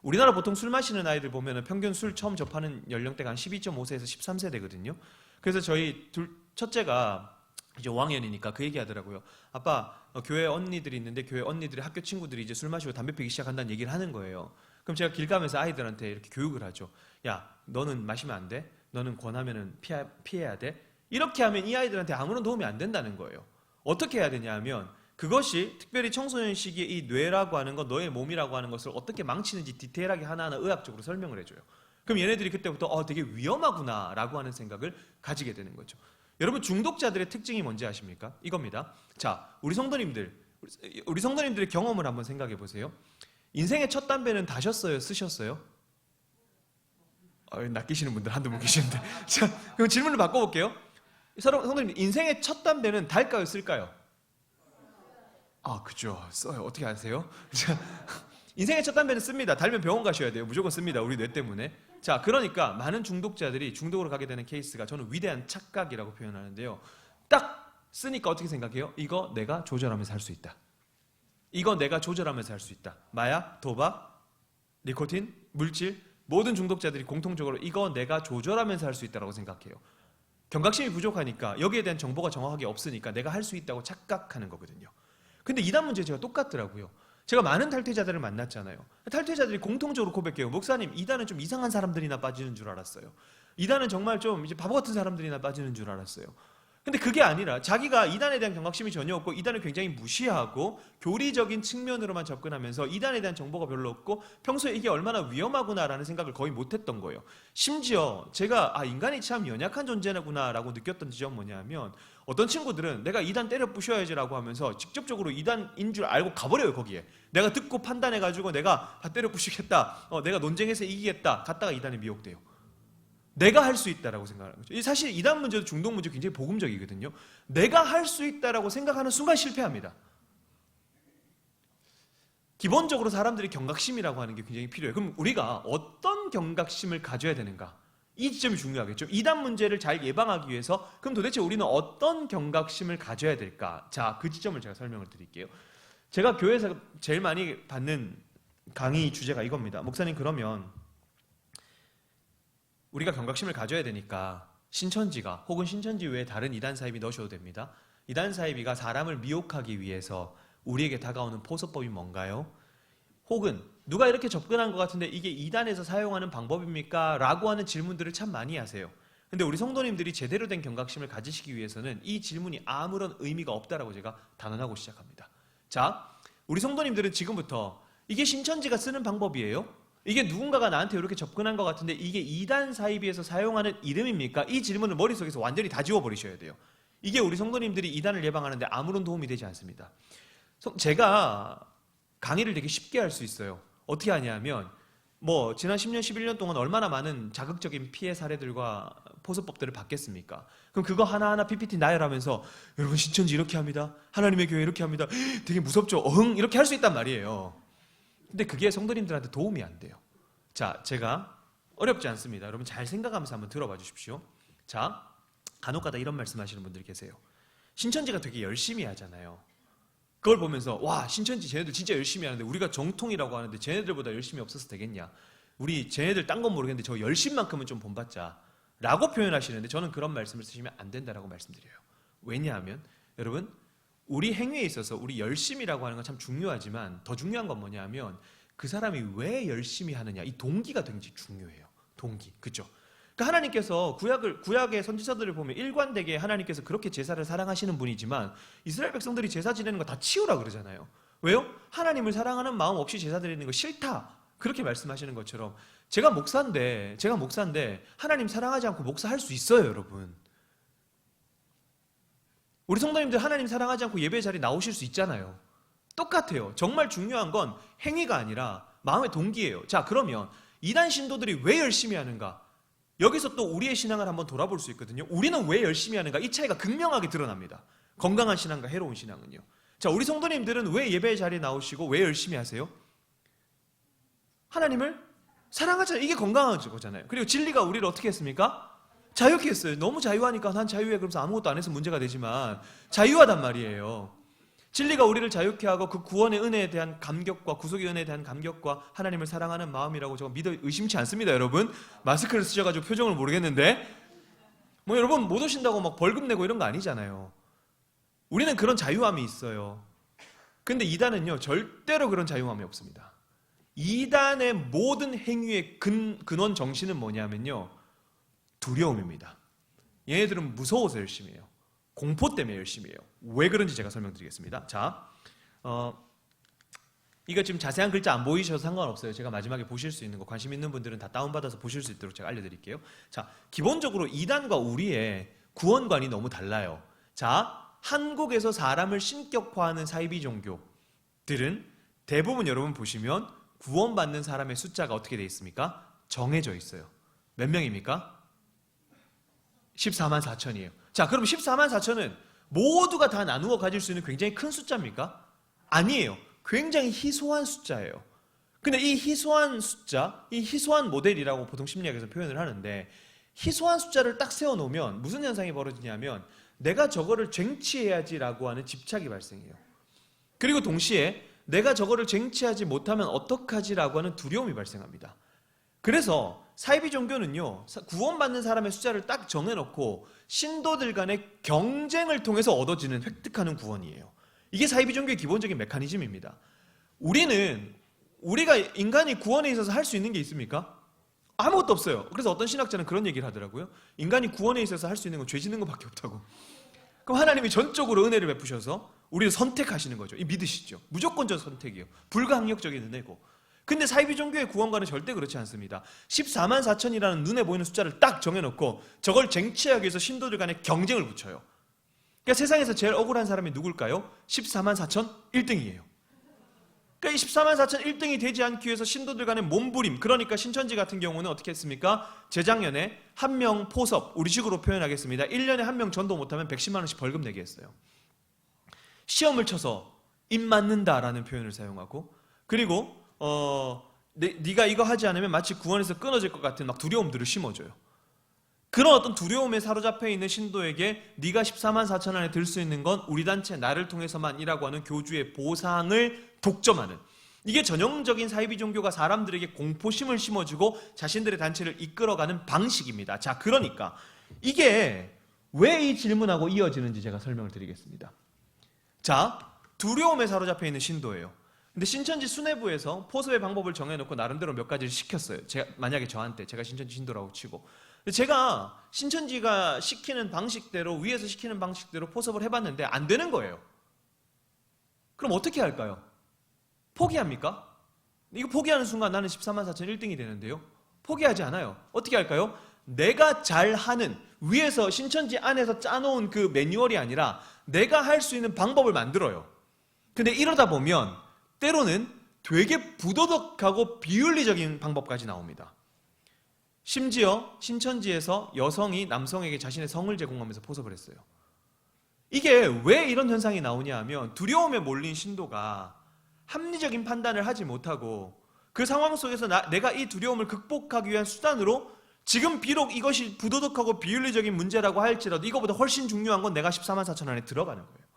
우리나라 보통 술 마시는 아이들 보면 평균 술 처음 접하는 연령대가 한 12.5세에서 13세대거든요. 그래서 저희 첫째가 이제 5학년이니까 그 얘기 하더라고요. 아빠, 교회 언니들이 있는데 교회 언니들이 학교 친구들이 이제 술 마시고 담배 피기 시작한다는 얘기를 하는 거예요. 그럼 제가 길 가면서 아이들한테 이렇게 교육을 하죠. 야, 너는 마시면 안 돼. 너는 권하면은 피해야 돼. 이렇게 하면 이 아이들한테 아무런 도움이 안 된다는 거예요. 어떻게 해야 되냐 하면 그것이 특별히 청소년 시기에 이 뇌라고 하는 것, 너의 몸이라고 하는 것을 어떻게 망치는지 디테일하게 하나하나 의학적으로 설명을 해줘요. 그럼 얘네들이 그때부터 되게 위험하구나 라고 하는 생각을 가지게 되는 거죠. 여러분 중독자들의 특징이 뭔지 아십니까? 이겁니다. 자, 우리 성도님들의 경험을 한번 생각해 보세요. 인생의 첫 담배는 다셨어요? 쓰셨어요? 낚이시는 분들 한두 분 계시는데. 자, 그럼 질문을 바꿔볼게요. 성도님, 인생의 첫 담배는 달까요? 쓸까요? 그죠. 써요. 어떻게 아세요? 자, 인생의 첫 담배는 씁니다. 달면 병원 가셔야 돼요. 무조건 씁니다. 우리 뇌 때문에. 자, 그러니까 많은 중독자들이 중독으로 가게 되는 케이스가 저는 위대한 착각이라고 표현하는데요. 딱 쓰니까 어떻게 생각해요? 이거 내가 조절하면서 할 수 있다. 이거 내가 조절하면서 할 수 있다. 마약, 도박, 니코틴, 물질 모든 중독자들이 공통적으로 이거 내가 조절하면서 할 수 있다고 생각해요. 경각심이 부족하니까 여기에 대한 정보가 정확하게 없으니까 내가 할 수 있다고 착각하는 거거든요. 근데 이단 문제 제가 똑같더라고요. 제가 많은 탈퇴자들을 만났잖아요. 탈퇴자들이 공통적으로 고백해요. 목사님, 이단은 좀 이상한 사람들이나 빠지는 줄 알았어요. 이단은 정말 좀 이제 바보 같은 사람들이나 빠지는 줄 알았어요. 근데 그게 아니라 자기가 이단에 대한 경각심이 전혀 없고 이단을 굉장히 무시하고 교리적인 측면으로만 접근하면서 이단에 대한 정보가 별로 없고 평소에 이게 얼마나 위험하구나라는 생각을 거의 못했던 거예요. 심지어 제가 인간이 참 연약한 존재구나라고 느꼈던 지점은 뭐냐면 어떤 친구들은 내가 이단 때려 부셔야지라고 하면서 직접적으로 이단인 줄 알고 가버려요. 거기에 내가 듣고 판단해가지고 내가 다 때려 부시겠다, 내가 논쟁해서 이기겠다 갔다가 이단에 미혹돼요. 내가 할 수 있다라고 생각하는 거죠. 사실 이단 문제도 중독 문제 굉장히 복음적이거든요. 내가 할 수 있다라고 생각하는 순간 실패합니다. 기본적으로 사람들이 경각심이라고 하는 게 굉장히 필요해요. 그럼 우리가 어떤 경각심을 가져야 되는가? 이 지점이 중요하겠죠. 이단 문제를 잘 예방하기 위해서 그럼 도대체 우리는 어떤 경각심을 가져야 될까? 자, 그 지점을 제가 설명을 드릴게요. 제가 교회에서 제일 많이 받는 강의 주제가 이겁니다. 목사님, 그러면 우리가 경각심을 가져야 되니까 신천지가 혹은 신천지 외에 다른 이단 사이비 넣으셔도 됩니다. 이단 사이비가 사람을 미혹하기 위해서 우리에게 다가오는 포서법이 뭔가요? 혹은 누가 이렇게 접근한 것 같은데 이게 이단에서 사용하는 방법입니까? 라고 하는 질문들을 참 많이 하세요. 근데 우리 성도님들이 제대로 된 경각심을 가지시기 위해서는 이 질문이 아무런 의미가 없다라고 제가 단언하고 시작합니다. 자, 우리 성도님들은 지금부터 이게 신천지가 쓰는 방법이에요? 이게 누군가가 나한테 이렇게 접근한 것 같은데 이게 이단 사이비에서 사용하는 이름입니까? 이 질문을 머릿속에서 완전히 다 지워버리셔야 돼요. 이게 우리 성도님들이 이단을 예방하는데 아무런 도움이 되지 않습니다. 제가 강의를 되게 쉽게 할 수 있어요. 어떻게 하냐면 지난 10년, 11년 동안 얼마나 많은 자극적인 피해 사례들과 포서법들을 받겠습니까? 그럼 그거 하나하나 PPT 나열하면서 여러분 신천지 이렇게 합니다. 하나님의 교회 이렇게 합니다. 되게 무섭죠? 이렇게 할 수 있단 말이에요. 근데 그게 성도님들한테 도움이 안 돼요. 자, 제가 어렵지 않습니다. 여러분 잘 생각하면서 한번 들어봐 주십시오. 자, 간혹가다 이런 말씀하시는 분들 계세요. 신천지가 되게 열심히 하잖아요. 그걸 보면서 와, 신천지 쟤네들 진짜 열심히 하는데 우리가 정통이라고 하는데 쟤네들보다 열심히 없어서 되겠냐? 우리 쟤네들 딴 건 모르겠는데 저 열심만큼은 좀 본받자 라고 표현하시는데 저는 그런 말씀을 쓰시면 안 된다라고 말씀드려요. 왜냐하면 여러분 우리 행위에 있어서 우리 열심이라고 하는 건 참 중요하지만 더 중요한 건 뭐냐면 그 사람이 왜 열심히 하느냐, 이 동기가 굉장히 중요해요. 동기, 그죠? 그러니까 하나님께서 구약의 선지서들을 보면 일관되게 하나님께서 그렇게 제사를 사랑하시는 분이지만 이스라엘 백성들이 제사 지내는 거 다 치우라 그러잖아요. 왜요? 하나님을 사랑하는 마음 없이 제사 드리는 거 싫다 그렇게 말씀하시는 것처럼 제가 목사인데 하나님 사랑하지 않고 목사할 수 있어요, 여러분. 우리 성도님들 하나님 사랑하지 않고 예배 자리 나오실 수 있잖아요. 똑같아요. 정말 중요한 건 행위가 아니라 마음의 동기예요. 자, 그러면 이단 신도들이 왜 열심히 하는가? 여기서 또 우리의 신앙을 한번 돌아볼 수 있거든요. 우리는 왜 열심히 하는가? 이 차이가 극명하게 드러납니다. 건강한 신앙과 해로운 신앙은요. 자, 우리 성도님들은 왜 예배 자리에 나오시고 왜 열심히 하세요? 하나님을 사랑하잖아요. 이게 건강한 거잖아요. 그리고 진리가 우리를 어떻게 했습니까? 자유케 했어요. 너무 자유하니까 난 자유해 그러면서 아무것도 안 해서 문제가 되지만 자유하단 말이에요. 진리가 우리를 자유케 하고 그 구원의 은혜에 대한 감격과 구속의 은혜에 대한 감격과 하나님을 사랑하는 마음이라고 제가 믿어 의심치 않습니다, 여러분. 마스크를 쓰셔가지고 표정을 모르겠는데 뭐 여러분 못 오신다고 막 벌금 내고 이런 거 아니잖아요. 우리는 그런 자유함이 있어요. 근데 이단은요 절대로 그런 자유함이 없습니다. 이단의 모든 행위의 근원 정신은 뭐냐면요 두려움입니다. 얘네들은 무서워서 열심히 해요. 공포 때문에 열심히 해요. 왜 그런지 제가 설명드리겠습니다. 자, 이거 지금 자세한 글자 안 보이셔도 상관없어요. 제가 마지막에 보실 수 있는 거 관심 있는 분들은 다 다운받아서 보실 수 있도록 제가 알려드릴게요. 자, 기본적으로 이단과 우리의 구원관이 너무 달라요. 자, 한국에서 사람을 신격화하는 사이비 종교들은 대부분 여러분 보시면 구원받는 사람의 숫자가 어떻게 되어 있습니까? 정해져 있어요. 몇 명입니까? 14만 4천이에요. 자, 그럼 14만 4천은 모두가 다 나누어 가질 수 있는 굉장히 큰 숫자입니까? 아니에요. 굉장히 희소한 숫자예요. 근데 이 희소한 숫자, 이 희소한 모델이라고 보통 심리학에서 표현을 하는데 희소한 숫자를 딱 세워놓으면 무슨 현상이 벌어지냐면 내가 저거를 쟁취해야지라고 하는 집착이 발생해요. 그리고 동시에 내가 저거를 쟁취하지 못하면 어떡하지라고 하는 두려움이 발생합니다. 그래서 사이비 종교는요 구원받는 사람의 숫자를 딱 정해놓고 신도들 간의 경쟁을 통해서 얻어지는 획득하는 구원이에요. 이게 사이비 종교의 기본적인 메커니즘입니다. 우리가 인간이 구원에 있어서 할 수 있는 게 있습니까? 아무것도 없어요. 그래서 어떤 신학자는 그런 얘기를 하더라고요. 인간이 구원에 있어서 할 수 있는 건 죄 짓는 것밖에 없다고. 그럼 하나님이 전적으로 은혜를 베푸셔서 우리를 선택하시는 거죠. 이 믿으시죠? 무조건적 선택이에요. 불가항력적인 은혜고. 근데 사이비 종교의 구원과는 절대 그렇지 않습니다. 14만 4천이라는 눈에 보이는 숫자를 딱 정해놓고 저걸 쟁취하기 위해서 신도들 간의 경쟁을 붙여요. 그러니까 세상에서 제일 억울한 사람이 누굴까요? 14만 4천 1등이에요. 그러니까 이 14만 4천 1등이 되지 않기 위해서 신도들 간의 몸부림, 그러니까 신천지 같은 경우는 어떻게 했습니까? 재작년에 한 명 포섭, 우리식으로 표현하겠습니다. 1년에 한 명 전도 못하면 110만 원씩 벌금 내게 했어요. 시험을 쳐서 입 맞는다라는 표현을 사용하고, 그리고 네가 이거 하지 않으면 마치 구원에서 끊어질 것 같은 막 두려움들을 심어줘요. 그런 어떤 두려움에 사로잡혀 있는 신도에게 네가 14만 4천 안에 들 수 있는 건 우리 단체 나를 통해서만이라고 하는 교주의 보상을 독점하는, 이게 전형적인 사이비 종교가 사람들에게 공포심을 심어주고 자신들의 단체를 이끌어가는 방식입니다. 자, 그러니까 이게 왜 이 질문하고 이어지는지 제가 설명을 드리겠습니다. 자, 두려움에 사로잡혀 있는 신도예요. 근데 신천지 수뇌부에서 포섭의 방법을 정해놓고 나름대로 몇 가지를 시켰어요. 만약에 제가 신천지 신도라고 치고, 제가 신천지가 시키는 방식대로, 위에서 시키는 방식대로 포섭을 해봤는데 안 되는 거예요. 그럼 어떻게 할까요? 포기합니까? 이거 포기하는 순간 나는 14만 4천 1등이 되는데요. 포기하지 않아요. 어떻게 할까요? 내가 잘하는, 위에서 신천지 안에서 짜놓은 그 매뉴얼이 아니라 내가 할 수 있는 방법을 만들어요. 근데 이러다 보면 때로는 되게 부도덕하고 비윤리적인 방법까지 나옵니다. 심지어 신천지에서 여성이 남성에게 자신의 성을 제공하면서 포섭을 했어요. 이게 왜 이런 현상이 나오냐 하면 두려움에 몰린 신도가 합리적인 판단을 하지 못하고 그 상황 속에서 내가 이 두려움을 극복하기 위한 수단으로 지금 비록 이것이 부도덕하고 비윤리적인 문제라고 할지라도 이거보다 훨씬 중요한 건 내가 14만 4천 안에 들어가는 거예요.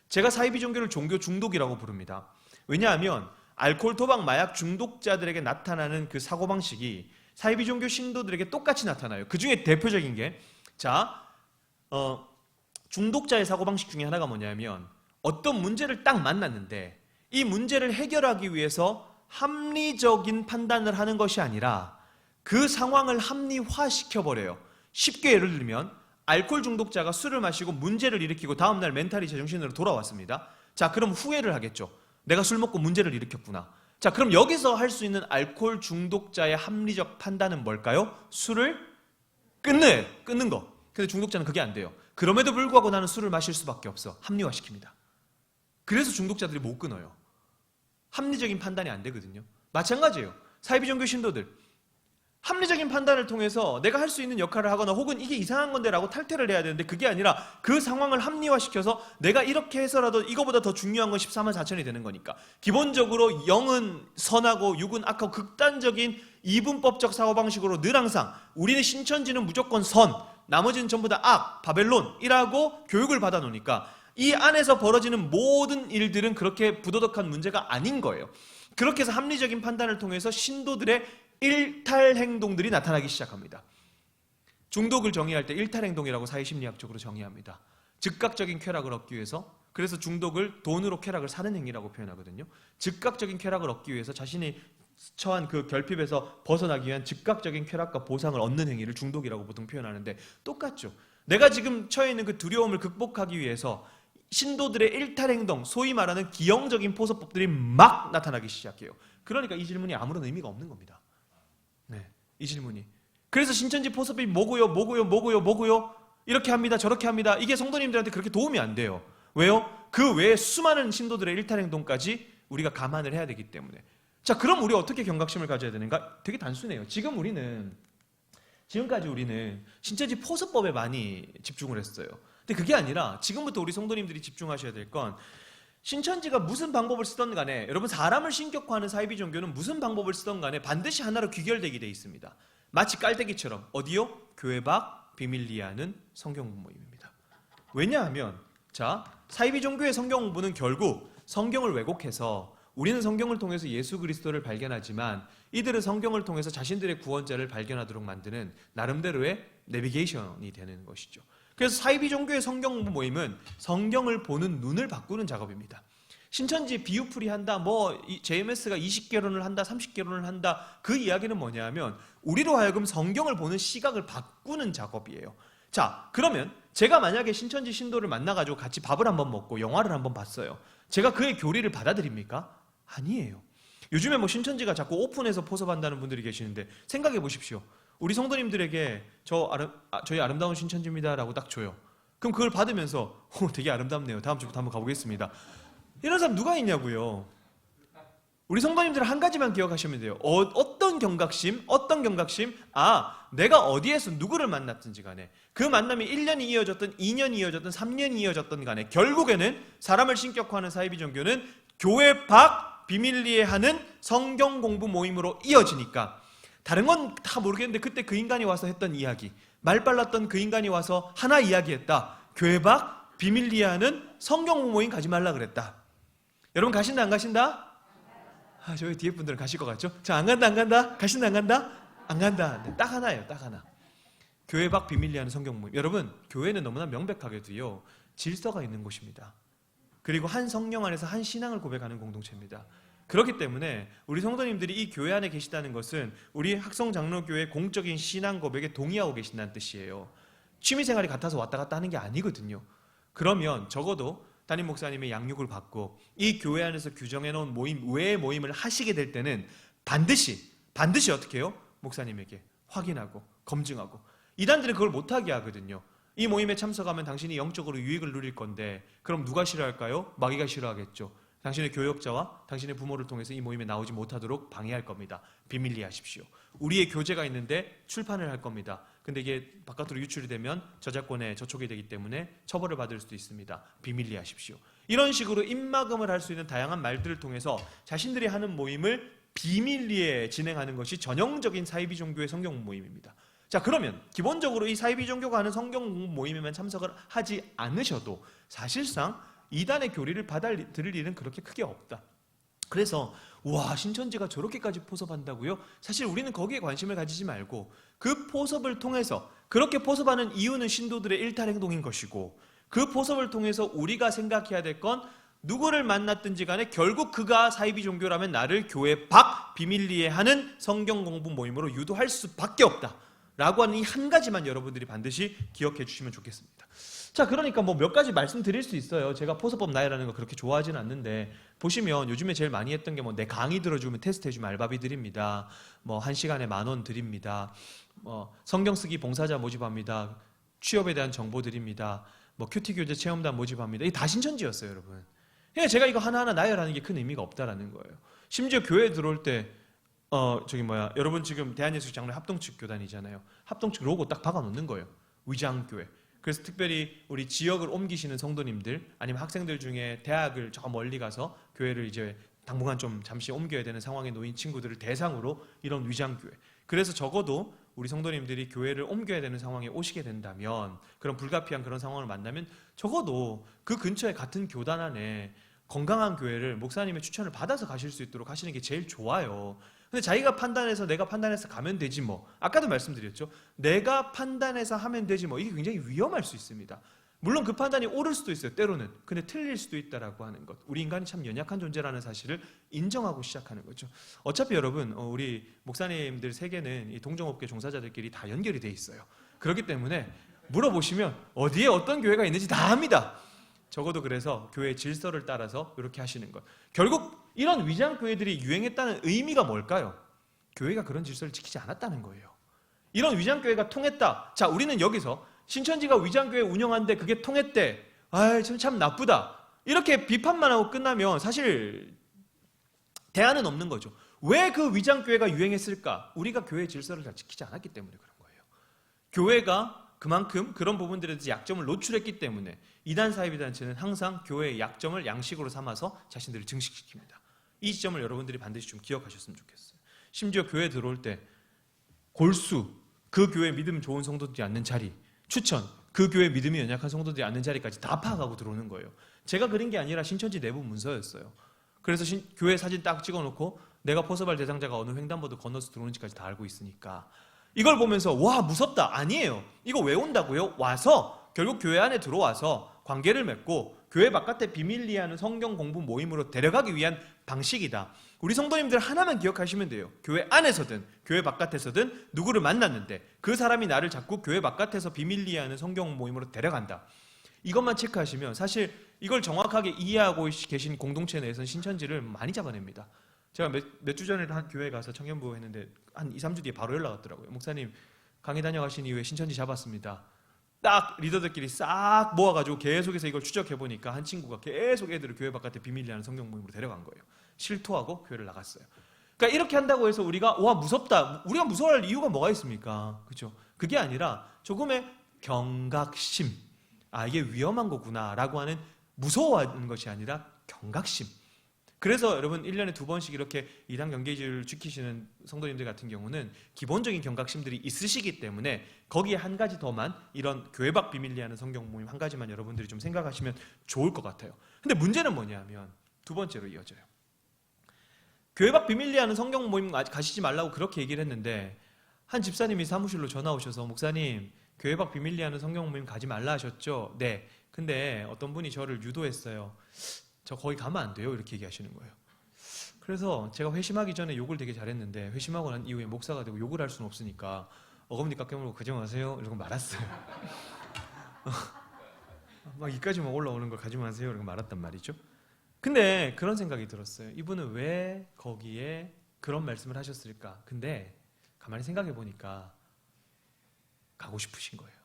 제가 사이비 종교를 종교 중독이라고 부릅니다. 왜냐하면 알코올, 도박, 마약 중독자들에게 나타나는 그 사고방식이 사이비 종교 신도들에게 똑같이 나타나요. 그 중에 대표적인 게, 중독자의 사고방식 중에 하나가 뭐냐면 어떤 문제를 딱 만났는데 이 문제를 해결하기 위해서 합리적인 판단을 하는 것이 아니라 그 상황을 합리화시켜버려요. 쉽게 예를 들면 알코올 중독자가 술을 마시고 문제를 일으키고 다음날 멘탈이 제정신으로 돌아왔습니다. 자, 그럼 후회를 하겠죠. 내가 술 먹고 문제를 일으켰구나. 자, 그럼 여기서 할 수 있는 알코올 중독자의 합리적 판단은 뭘까요? 술을 끊는 거. 근데 중독자는 그게 안 돼요. 그럼에도 불구하고 나는 술을 마실 수밖에 없어. 합리화시킵니다. 그래서 중독자들이 못 끊어요. 합리적인 판단이 안 되거든요. 마찬가지예요. 사이비 종교 신도들. 합리적인 판단을 통해서 내가 할 수 있는 역할을 하거나 혹은 이게 이상한 건데 라고 탈퇴를 해야 되는데 그게 아니라 그 상황을 합리화시켜서 내가 이렇게 해서라도 이거보다 더 중요한 건 13만 4천이 되는 거니까 기본적으로 0은 선하고 6은 악하고 극단적인 이분법적 사고방식으로 늘 항상 우리는 신천지는 무조건 선, 나머지는 전부 다 악, 바벨론이라고 교육을 받아 놓으니까 이 안에서 벌어지는 모든 일들은 그렇게 부도덕한 문제가 아닌 거예요. 그렇게 해서 합리적인 판단을 통해서 신도들의 일탈 행동들이 나타나기 시작합니다. 중독을 정의할 때 일탈 행동이라고 사회심리학적으로 정의합니다. 즉각적인 쾌락을 얻기 위해서, 그래서 중독을 돈으로 쾌락을 사는 행위라고 표현하거든요. 즉각적인 쾌락을 얻기 위해서 자신이 처한 그 결핍에서 벗어나기 위한 즉각적인 쾌락과 보상을 얻는 행위를 중독이라고 보통 표현하는데 똑같죠. 내가 지금 처해 있는 그 두려움을 극복하기 위해서 신도들의 일탈 행동, 소위 말하는 기형적인 포서법들이 막 나타나기 시작해요. 그러니까 이 질문이 아무런 의미가 없는 겁니다. 네, 이 질문이. 그래서 신천지 포서법이 뭐고요? 이렇게 합니다, 저렇게 합니다. 이게 성도님들한테 그렇게 도움이 안 돼요. 왜요? 그 외에 수많은 신도들의 일탈 행동까지 우리가 감안을 해야 되기 때문에. 자, 그럼 우리 어떻게 경각심을 가져야 되는가? 되게 단순해요. 지금까지 우리는 신천지 포서법에 많이 집중을 했어요. 근데 그게 아니라 지금부터 우리 성도님들이 집중하셔야 될 건 신천지가 무슨 방법을 쓰던 간에 여러분 사람을 신격화하는 사이비 종교는 무슨 방법을 쓰던 간에 반드시 하나로 귀결되게 돼 있습니다. 마치 깔때기처럼 어디요? 교회 밖 비밀 이해하는 성경 공부 모임입니다. 왜냐하면 자 사이비 종교의 성경 공부는 결국 성경을 왜곡해서 우리는 성경을 통해서 예수 그리스도를 발견하지만 이들은 성경을 통해서 자신들의 구원자를 발견하도록 만드는 나름대로의 내비게이션이 되는 것이죠. 그래서 사이비 종교의 성경 공부 모임은 성경을 보는 눈을 바꾸는 작업입니다. 신천지 비유풀이 한다, JMS가 20개론을 한다, 30개론을 한다, 그 이야기는 뭐냐면 우리로 하여금 성경을 보는 시각을 바꾸는 작업이에요. 자, 그러면 제가 만약에 신천지 신도를 만나가지고 같이 밥을 한번 먹고 영화를 한번 봤어요. 제가 그의 교리를 받아들입니까? 아니에요. 요즘에 신천지가 자꾸 오픈해서 포섭한다는 분들이 계시는데 생각해 보십시오. 우리 성도님들에게 저희 아름다운 신천지입니다 라고 딱 줘요. 그럼 그걸 받으면서 되게 아름답네요. 다음 주부터 한번 가보겠습니다. 이런 사람 누가 있냐고요. 우리 성도님들은 한 가지만 기억하시면 돼요. 어떤 경각심? 내가 어디에서 누구를 만났든지 간에 그 만남이 1년이 이어졌든 2년이 이어졌든 3년이 이어졌든 간에 결국에는 사람을 신격화하는 사이비 종교는 교회 밖 비밀리에 하는 성경 공부 모임으로 이어지니까 다른 건 다 모르겠는데 그때 그 인간이 와서 했던 이야기, 말 빨랐던 그 인간이 와서 하나 이야기했다. 교회 밖 비밀리에 하는 성경 공부 모임 가지 말라 그랬다. 여러분 가신다 안 가신다? 저희 뒤에 분들은 가실 것 같죠? 자, 안 간다? 가신다 안 간다? 안 간다. 네, 딱 하나예요, 딱 하나. 교회 밖 비밀리에 하는 성경 모임. 여러분, 교회는 너무나 명백하게도요, 질서가 있는 곳입니다. 그리고 한 성령 안에서 한 신앙을 고백하는 공동체입니다. 그렇기 때문에 우리 성도님들이 이 교회 안에 계시다는 것은 우리 학성장로교회 공적인 신앙 고백에 동의하고 계신다는 뜻이에요. 취미생활이 같아서 왔다 갔다 하는 게 아니거든요. 그러면 적어도 담임 목사님의 양육을 받고 이 교회 안에서 규정해 놓은 모임 외의 모임을 하시게 될 때는 반드시 어떻게 해요? 목사님에게 확인하고 검증하고. 이단들은 그걸 못하게 하거든요. 이 모임에 참석하면 당신이 영적으로 유익을 누릴 건데 그럼 누가 싫어할까요? 마귀가 싫어하겠죠. 당신의 교역자와 당신의 부모를 통해서 이 모임에 나오지 못하도록 방해할 겁니다. 비밀리에 하십시오. 우리의 교재가 있는데 출판을 할 겁니다. 근데 이게 바깥으로 유출이 되면 저작권에 저촉이 되기 때문에 처벌을 받을 수도 있습니다. 비밀리에 하십시오. 이런 식으로 입막음을 할 수 있는 다양한 말들을 통해서 자신들이 하는 모임을 비밀리에 진행하는 것이 전형적인 사이비 종교의 성경 모임입니다. 자, 그러면 기본적으로 이 사이비 종교가 하는 성경 모임에만 참석을 하지 않으셔도 사실상 이단의 교리를 받아들일 일은 그렇게 크게 없다. 그래서 와, 신천지가 저렇게까지 포섭한다고요? 사실 우리는 거기에 관심을 가지지 말고 그 포섭을 통해서 그렇게 포섭하는 이유는 신도들의 일탈 행동인 것이고 그 포섭을 통해서 우리가 생각해야 될 건 누구를 만났든지 간에 결국 그가 사이비 종교라면 나를 교회 밖 비밀리에 하는 성경 공부 모임으로 유도할 수밖에 없다 라고 하는 이 한 가지만 여러분들이 반드시 기억해 주시면 좋겠습니다. 자, 그러니까 몇 가지 말씀드릴 수 있어요. 제가 포섭법 나열하는 거 그렇게 좋아하지는 않는데 보시면 요즘에 제일 많이 했던 게 내 강의 들어주면 테스트 해주면 알바비 드립니다. 1시간에 10,000원 드립니다. 성경 쓰기 봉사자 모집합니다. 취업에 대한 정보 드립니다. 큐티 교재 체험단 모집합니다. 이게 다 신천지였어요, 여러분. 그러니까 제가 이거 하나하나 나열하는 게 큰 의미가 없다라는 거예요. 심지어 교회에 들어올 때 여러분 지금 대한예수장로 합동측 교단이잖아요. 합동측 로고 딱 박아놓는 거예요. 위장교회. 그래서 특별히 우리 지역을 옮기시는 성도님들 아니면 학생들 중에 대학을 저 멀리 가서 교회를 이제 당분간 좀 잠시 옮겨야 되는 상황에 놓인 친구들을 대상으로 이런 위장교회. 그래서 적어도 우리 성도님들이 교회를 옮겨야 되는 상황에 오시게 된다면, 그런 불가피한 그런 상황을 만나면 적어도 그 근처에 같은 교단 안에 건강한 교회를 목사님의 추천을 받아서 가실 수 있도록 하시는 게 제일 좋아요. 근데 자기가 판단해서 내가 판단해서 가면 되지 뭐. 아까도 말씀드렸죠. 내가 판단해서 하면 되지 뭐. 이게 굉장히 위험할 수 있습니다. 물론 그 판단이 옳을 수도 있어요. 때로는. 근데 틀릴 수도 있다라고 하는 것. 우리 인간이 참 연약한 존재라는 사실을 인정하고 시작하는 거죠. 어차피 여러분 우리 목사님들 세계는 이 동종업계 종사자들끼리 다 연결이 돼 있어요. 그렇기 때문에 물어보시면 어디에 어떤 교회가 있는지 다 압니다. 적어도 그래서 교회 질서를 따라서 이렇게 하시는 것. 결국 이런 위장교회들이 유행했다는 의미가 뭘까요? 교회가 그런 질서를 지키지 않았다는 거예요. 이런 위장교회가 통했다. 자, 우리는 여기서 신천지가 위장교회 운영하는데 그게 통했대. 참 나쁘다. 이렇게 비판만 하고 끝나면 사실 대안은 없는 거죠. 왜 그 위장교회가 유행했을까? 우리가 교회의 질서를 잘 지키지 않았기 때문에 그런 거예요. 교회가 그만큼 그런 부분들에 대해서 약점을 노출했기 때문에 이단 사이비단체는 항상 교회의 약점을 양식으로 삼아서 자신들을 증식시킵니다. 이 지점을 여러분들이 반드시 좀 기억하셨으면 좋겠어요. 심지어 교회에 들어올 때 골수, 그 교회 믿음 좋은 성도들이 앉는 자리, 추천, 그 교회 믿음이 연약한 성도들이 앉는 자리까지 다 파악하고 들어오는 거예요. 제가 그린 게 아니라 신천지 내부 문서였어요. 그래서 교회 사진 딱 찍어놓고 내가 포서발 대상자가 어느 횡단보도 건너서 들어오는지까지 다 알고 있으니까 이걸 보면서 와 무섭다. 아니에요. 이거 왜 온다고요? 와서 결국 교회 안에 들어와서 관계를 맺고 교회 바깥에 비밀리하는 성경 공부 모임으로 데려가기 위한 방식이다. 우리 성도님들 하나만 기억하시면 돼요. 교회 안에서든 교회 바깥에서든 누구를 만났는데 그 사람이 나를 자꾸 교회 바깥에서 비밀리하는 성경 모임으로 데려간다. 이것만 체크하시면 사실 이걸 정확하게 이해하고 계신 공동체 내에서는 신천지를 많이 잡아냅니다. 제가 몇 주 전에 한 교회 가서 청년부 했는데 한 2, 3주 뒤에 바로 연락 왔더라고요. 목사님 강의 다녀가신 이후에 신천지 잡았습니다. 딱 리더들끼리 싹 모아가지고 계속해서 이걸 추적해보니까 한 친구가 계속 애들을 교회 바깥에 비밀리 하는 성경 모임으로 데려간 거예요. 실토하고 교회를 나갔어요. 그러니까 이렇게 한다고 해서 우리가 와 무섭다. 우리가 무서워할 이유가 뭐가 있습니까? 그렇죠? 그게 아니라 조금의 경각심. 이게 위험한 거구나라고 하는 무서워하는 것이 아니라 경각심. 그래서 여러분 1년에 2번씩 이렇게 이단 경계주의를 지키시는 성도님들 같은 경우는 기본적인 경각심들이 있으시기 때문에 거기에 한 가지 더만 이런 교회 밖 비밀리하는 성경 모임 한 가지만 여러분들이 좀 생각하시면 좋을 것 같아요. 근데 문제는 뭐냐면 두 번째로 이어져요. 교회 밖 비밀리하는 성경 모임 가시지 말라고 그렇게 얘기를 했는데 한 집사님이 사무실로 전화 오셔서 목사님 교회 밖 비밀리하는 성경 모임 가지 말라 하셨죠? 네. 근데 어떤 분이 저를 유도했어요. 저 거기 가면 안 돼요. 이렇게 얘기하시는 거예요. 그래서 제가 회심하기 전에 욕을 되게 잘했는데 회심하고 난 이후에 목사가 되고 욕을 할 수는 없으니까 어금니 깎여물고 가지 마세요. 이러고 말았어요. 막 이까지만 올라오는 걸 가지 마세요. 이러고 말았단 말이죠. 근데 그런 생각이 들었어요. 이분은 왜 거기에 그런 말씀을 하셨을까? 근데 가만히 생각해 보니까 가고 싶으신 거예요.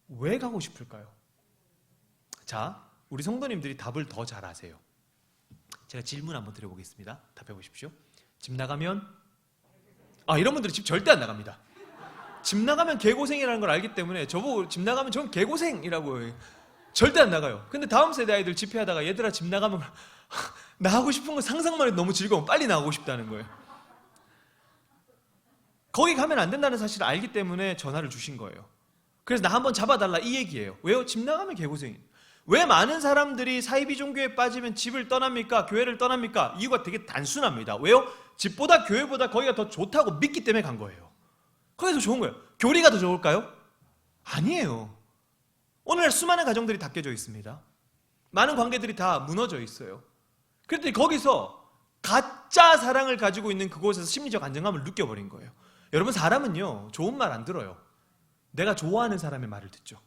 왜 가고 싶을까요? 자, 우리 성도님들이 답을 더 잘 아세요. 제가 질문 한번 드려보겠습니다. 답해 보십시오. 집 나가면 이런 분들은 집 절대 안 나갑니다. 집 나가면 개고생이라는 걸 알기 때문에 저보고 집 나가면 전 개고생이라고 해요. 절대 안 나가요. 근데 다음 세대 아이들 집회하다가 얘들아 집 나가면 나 하고 싶은 거 상상만 해도 너무 즐거워. 빨리 나가고 싶다는 거예요. 거기 가면 안 된다는 사실을 알기 때문에 전화를 주신 거예요. 그래서 나 한번 잡아달라 이 얘기예요. 왜요? 집 나가면 개고생이에요. 왜 많은 사람들이 사이비 종교에 빠지면 집을 떠납니까? 교회를 떠납니까? 이유가 되게 단순합니다. 왜요? 집보다 교회보다 거기가 더 좋다고 믿기 때문에 간 거예요. 거기서 좋은 거예요. 교리가 더 좋을까요? 아니에요. 오늘날 수많은 가정들이 다 깨져 있습니다. 많은 관계들이 다 무너져 있어요. 그런데 거기서 가짜 사랑을 가지고 있는 그곳에서 심리적 안정감을 느껴버린 거예요. 여러분 사람은요 좋은 말 안 들어요. 내가 좋아하는 사람의 말을 듣죠.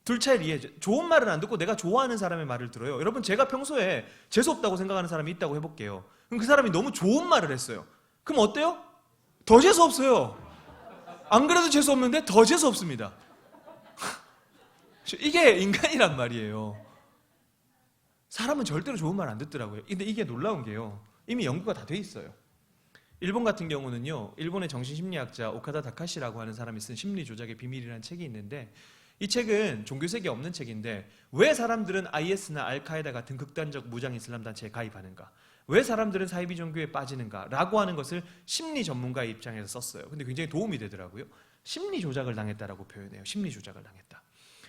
둘 차이를 이해해줘. 좋은 말을 안 듣고 내가 좋아하는 사람의 말을 들어요. 여러분 제가 평소에 재수없다고 생각하는 사람이 있다고 해볼게요. 그럼 그 사람이 너무 좋은 말을 했어요. 그럼 어때요? 더 재수없어요. 안 그래도 재수없는데 더 재수없습니다. 이게 인간이란 말이에요. 사람은 절대로 좋은 말 안 듣더라고요. 근데 이게 놀라운 게요. 이미 연구가 다 돼 있어요. 일본 같은 경우는요, 일본의 정신심리학자 오카다 다카시라고 하는 사람이 쓴 심리조작의 비밀이라는 책이 있는데, 이 책은 종교색이 없는 책인데 왜 사람들은 IS나 알카에다 같은 극단적 무장 이슬람 단체에 가입하는가, 왜 사람들은 사이비 종교에 빠지는가 라고 하는 것을 심리 전문가의 입장에서 썼어요. 근데 굉장히 도움이 되더라고요. 심리 조작을 당했다라고 표현해요. 심리 조작을 당했다.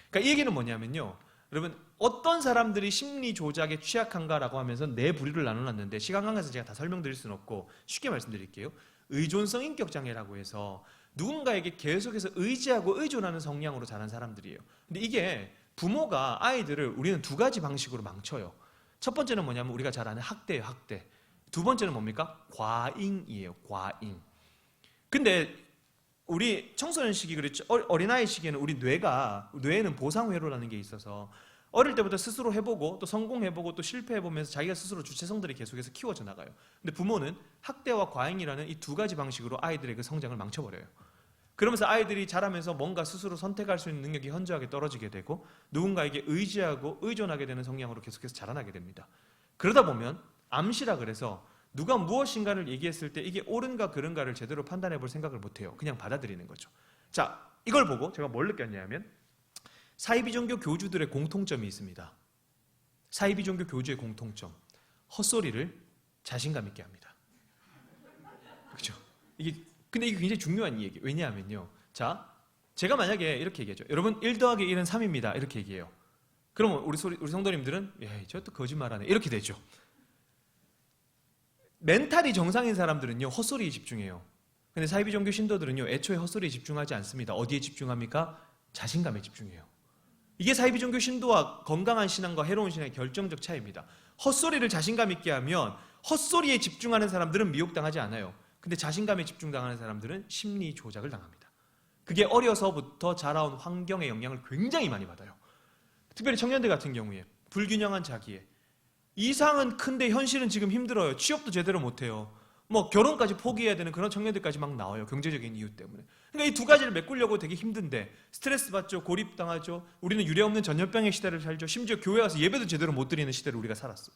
그러니까 이 얘기는 뭐냐면요, 여러분, 어떤 사람들이 심리 조작에 취약한가라고 하면서 네 부류를 나눠놨는데 시간 관계에서 제가 다 설명드릴 수는 없고 쉽게 말씀드릴게요. 의존성 인격 장애라고 해서 누군가에게 계속해서 의지하고 의존하는 성향으로 자란 사람들이에요. 근데 이게 부모가 아이들을 우리는 두 가지 방식으로 망쳐요. 첫 번째는 뭐냐면 우리가 잘 아는 학대예요, 학대. 두 번째는 뭡니까? 과잉이에요, 과잉. 근데 우리 청소년 시기, 그렇죠, 어린아이 시기에는 우리 뇌에는 보상회로라는 게 있어서 어릴 때부터 스스로 해보고 또 성공해보고 또 실패해보면서 자기가 스스로 주체성들이 계속해서 키워져 나가요. 근데 부모는 학대와 과잉이라는 이 두 가지 방식으로 아이들의 그 성장을 망쳐버려요. 그러면서 아이들이 자라면서 뭔가 스스로 선택할 수 있는 능력이 현저하게 떨어지게 되고 누군가에게 의지하고 의존하게 되는 성향으로 계속해서 자라나게 됩니다. 그러다 보면 암시라 그래서 누가 무엇인가를 얘기했을 때 이게 옳은가 그른가를 제대로 판단해 볼 생각을 못해요. 그냥 받아들이는 거죠. 자, 이걸 보고 제가 뭘 느꼈냐면 사이비 종교 교주들의 공통점이 있습니다. 사이비 종교 교주의 공통점, 헛소리를 자신감 있게 합니다. 그렇죠? 근데 이게 굉장히 중요한 얘기예요. 왜냐하면요, 자, 제가 만약에 이렇게 얘기하죠. 여러분 1 더하기 1은 3입니다. 이렇게 얘기해요. 그러면 우리 성도님들은 저또 거짓말하네 이렇게 되죠. 멘탈이 정상인 사람들은요, 헛소리에 집중해요. 근데 사이비 종교 신도들은요, 애초에 헛소리에 집중하지 않습니다. 어디에 집중합니까? 자신감에 집중해요. 이게 사이비 종교 신도와 건강한 신앙과 해로운 신앙의 결정적 차이입니다. 헛소리를 자신감 있게 하면 헛소리에 집중하는 사람들은 미혹당하지 않아요. 근데 자신감에 집중당하는 사람들은 심리 조작을 당합니다. 그게 어려서부터 자라온 환경의 영향을 굉장히 많이 받아요. 특별히 청년들 같은 경우에 불균형한 자기애, 이상은 큰데 현실은 지금 힘들어요. 취업도 제대로 못해요. 뭐 결혼까지 포기해야 되는 그런 청년들까지 막 나와요. 경제적인 이유 때문에. 그러니까 이 두 가지를 메꾸려고 되게 힘든데 스트레스 받죠. 고립당하죠. 우리는 유례없는 전염병의 시대를 살죠. 심지어 교회 와서 예배도 제대로 못 드리는 시대를 우리가 살았어요.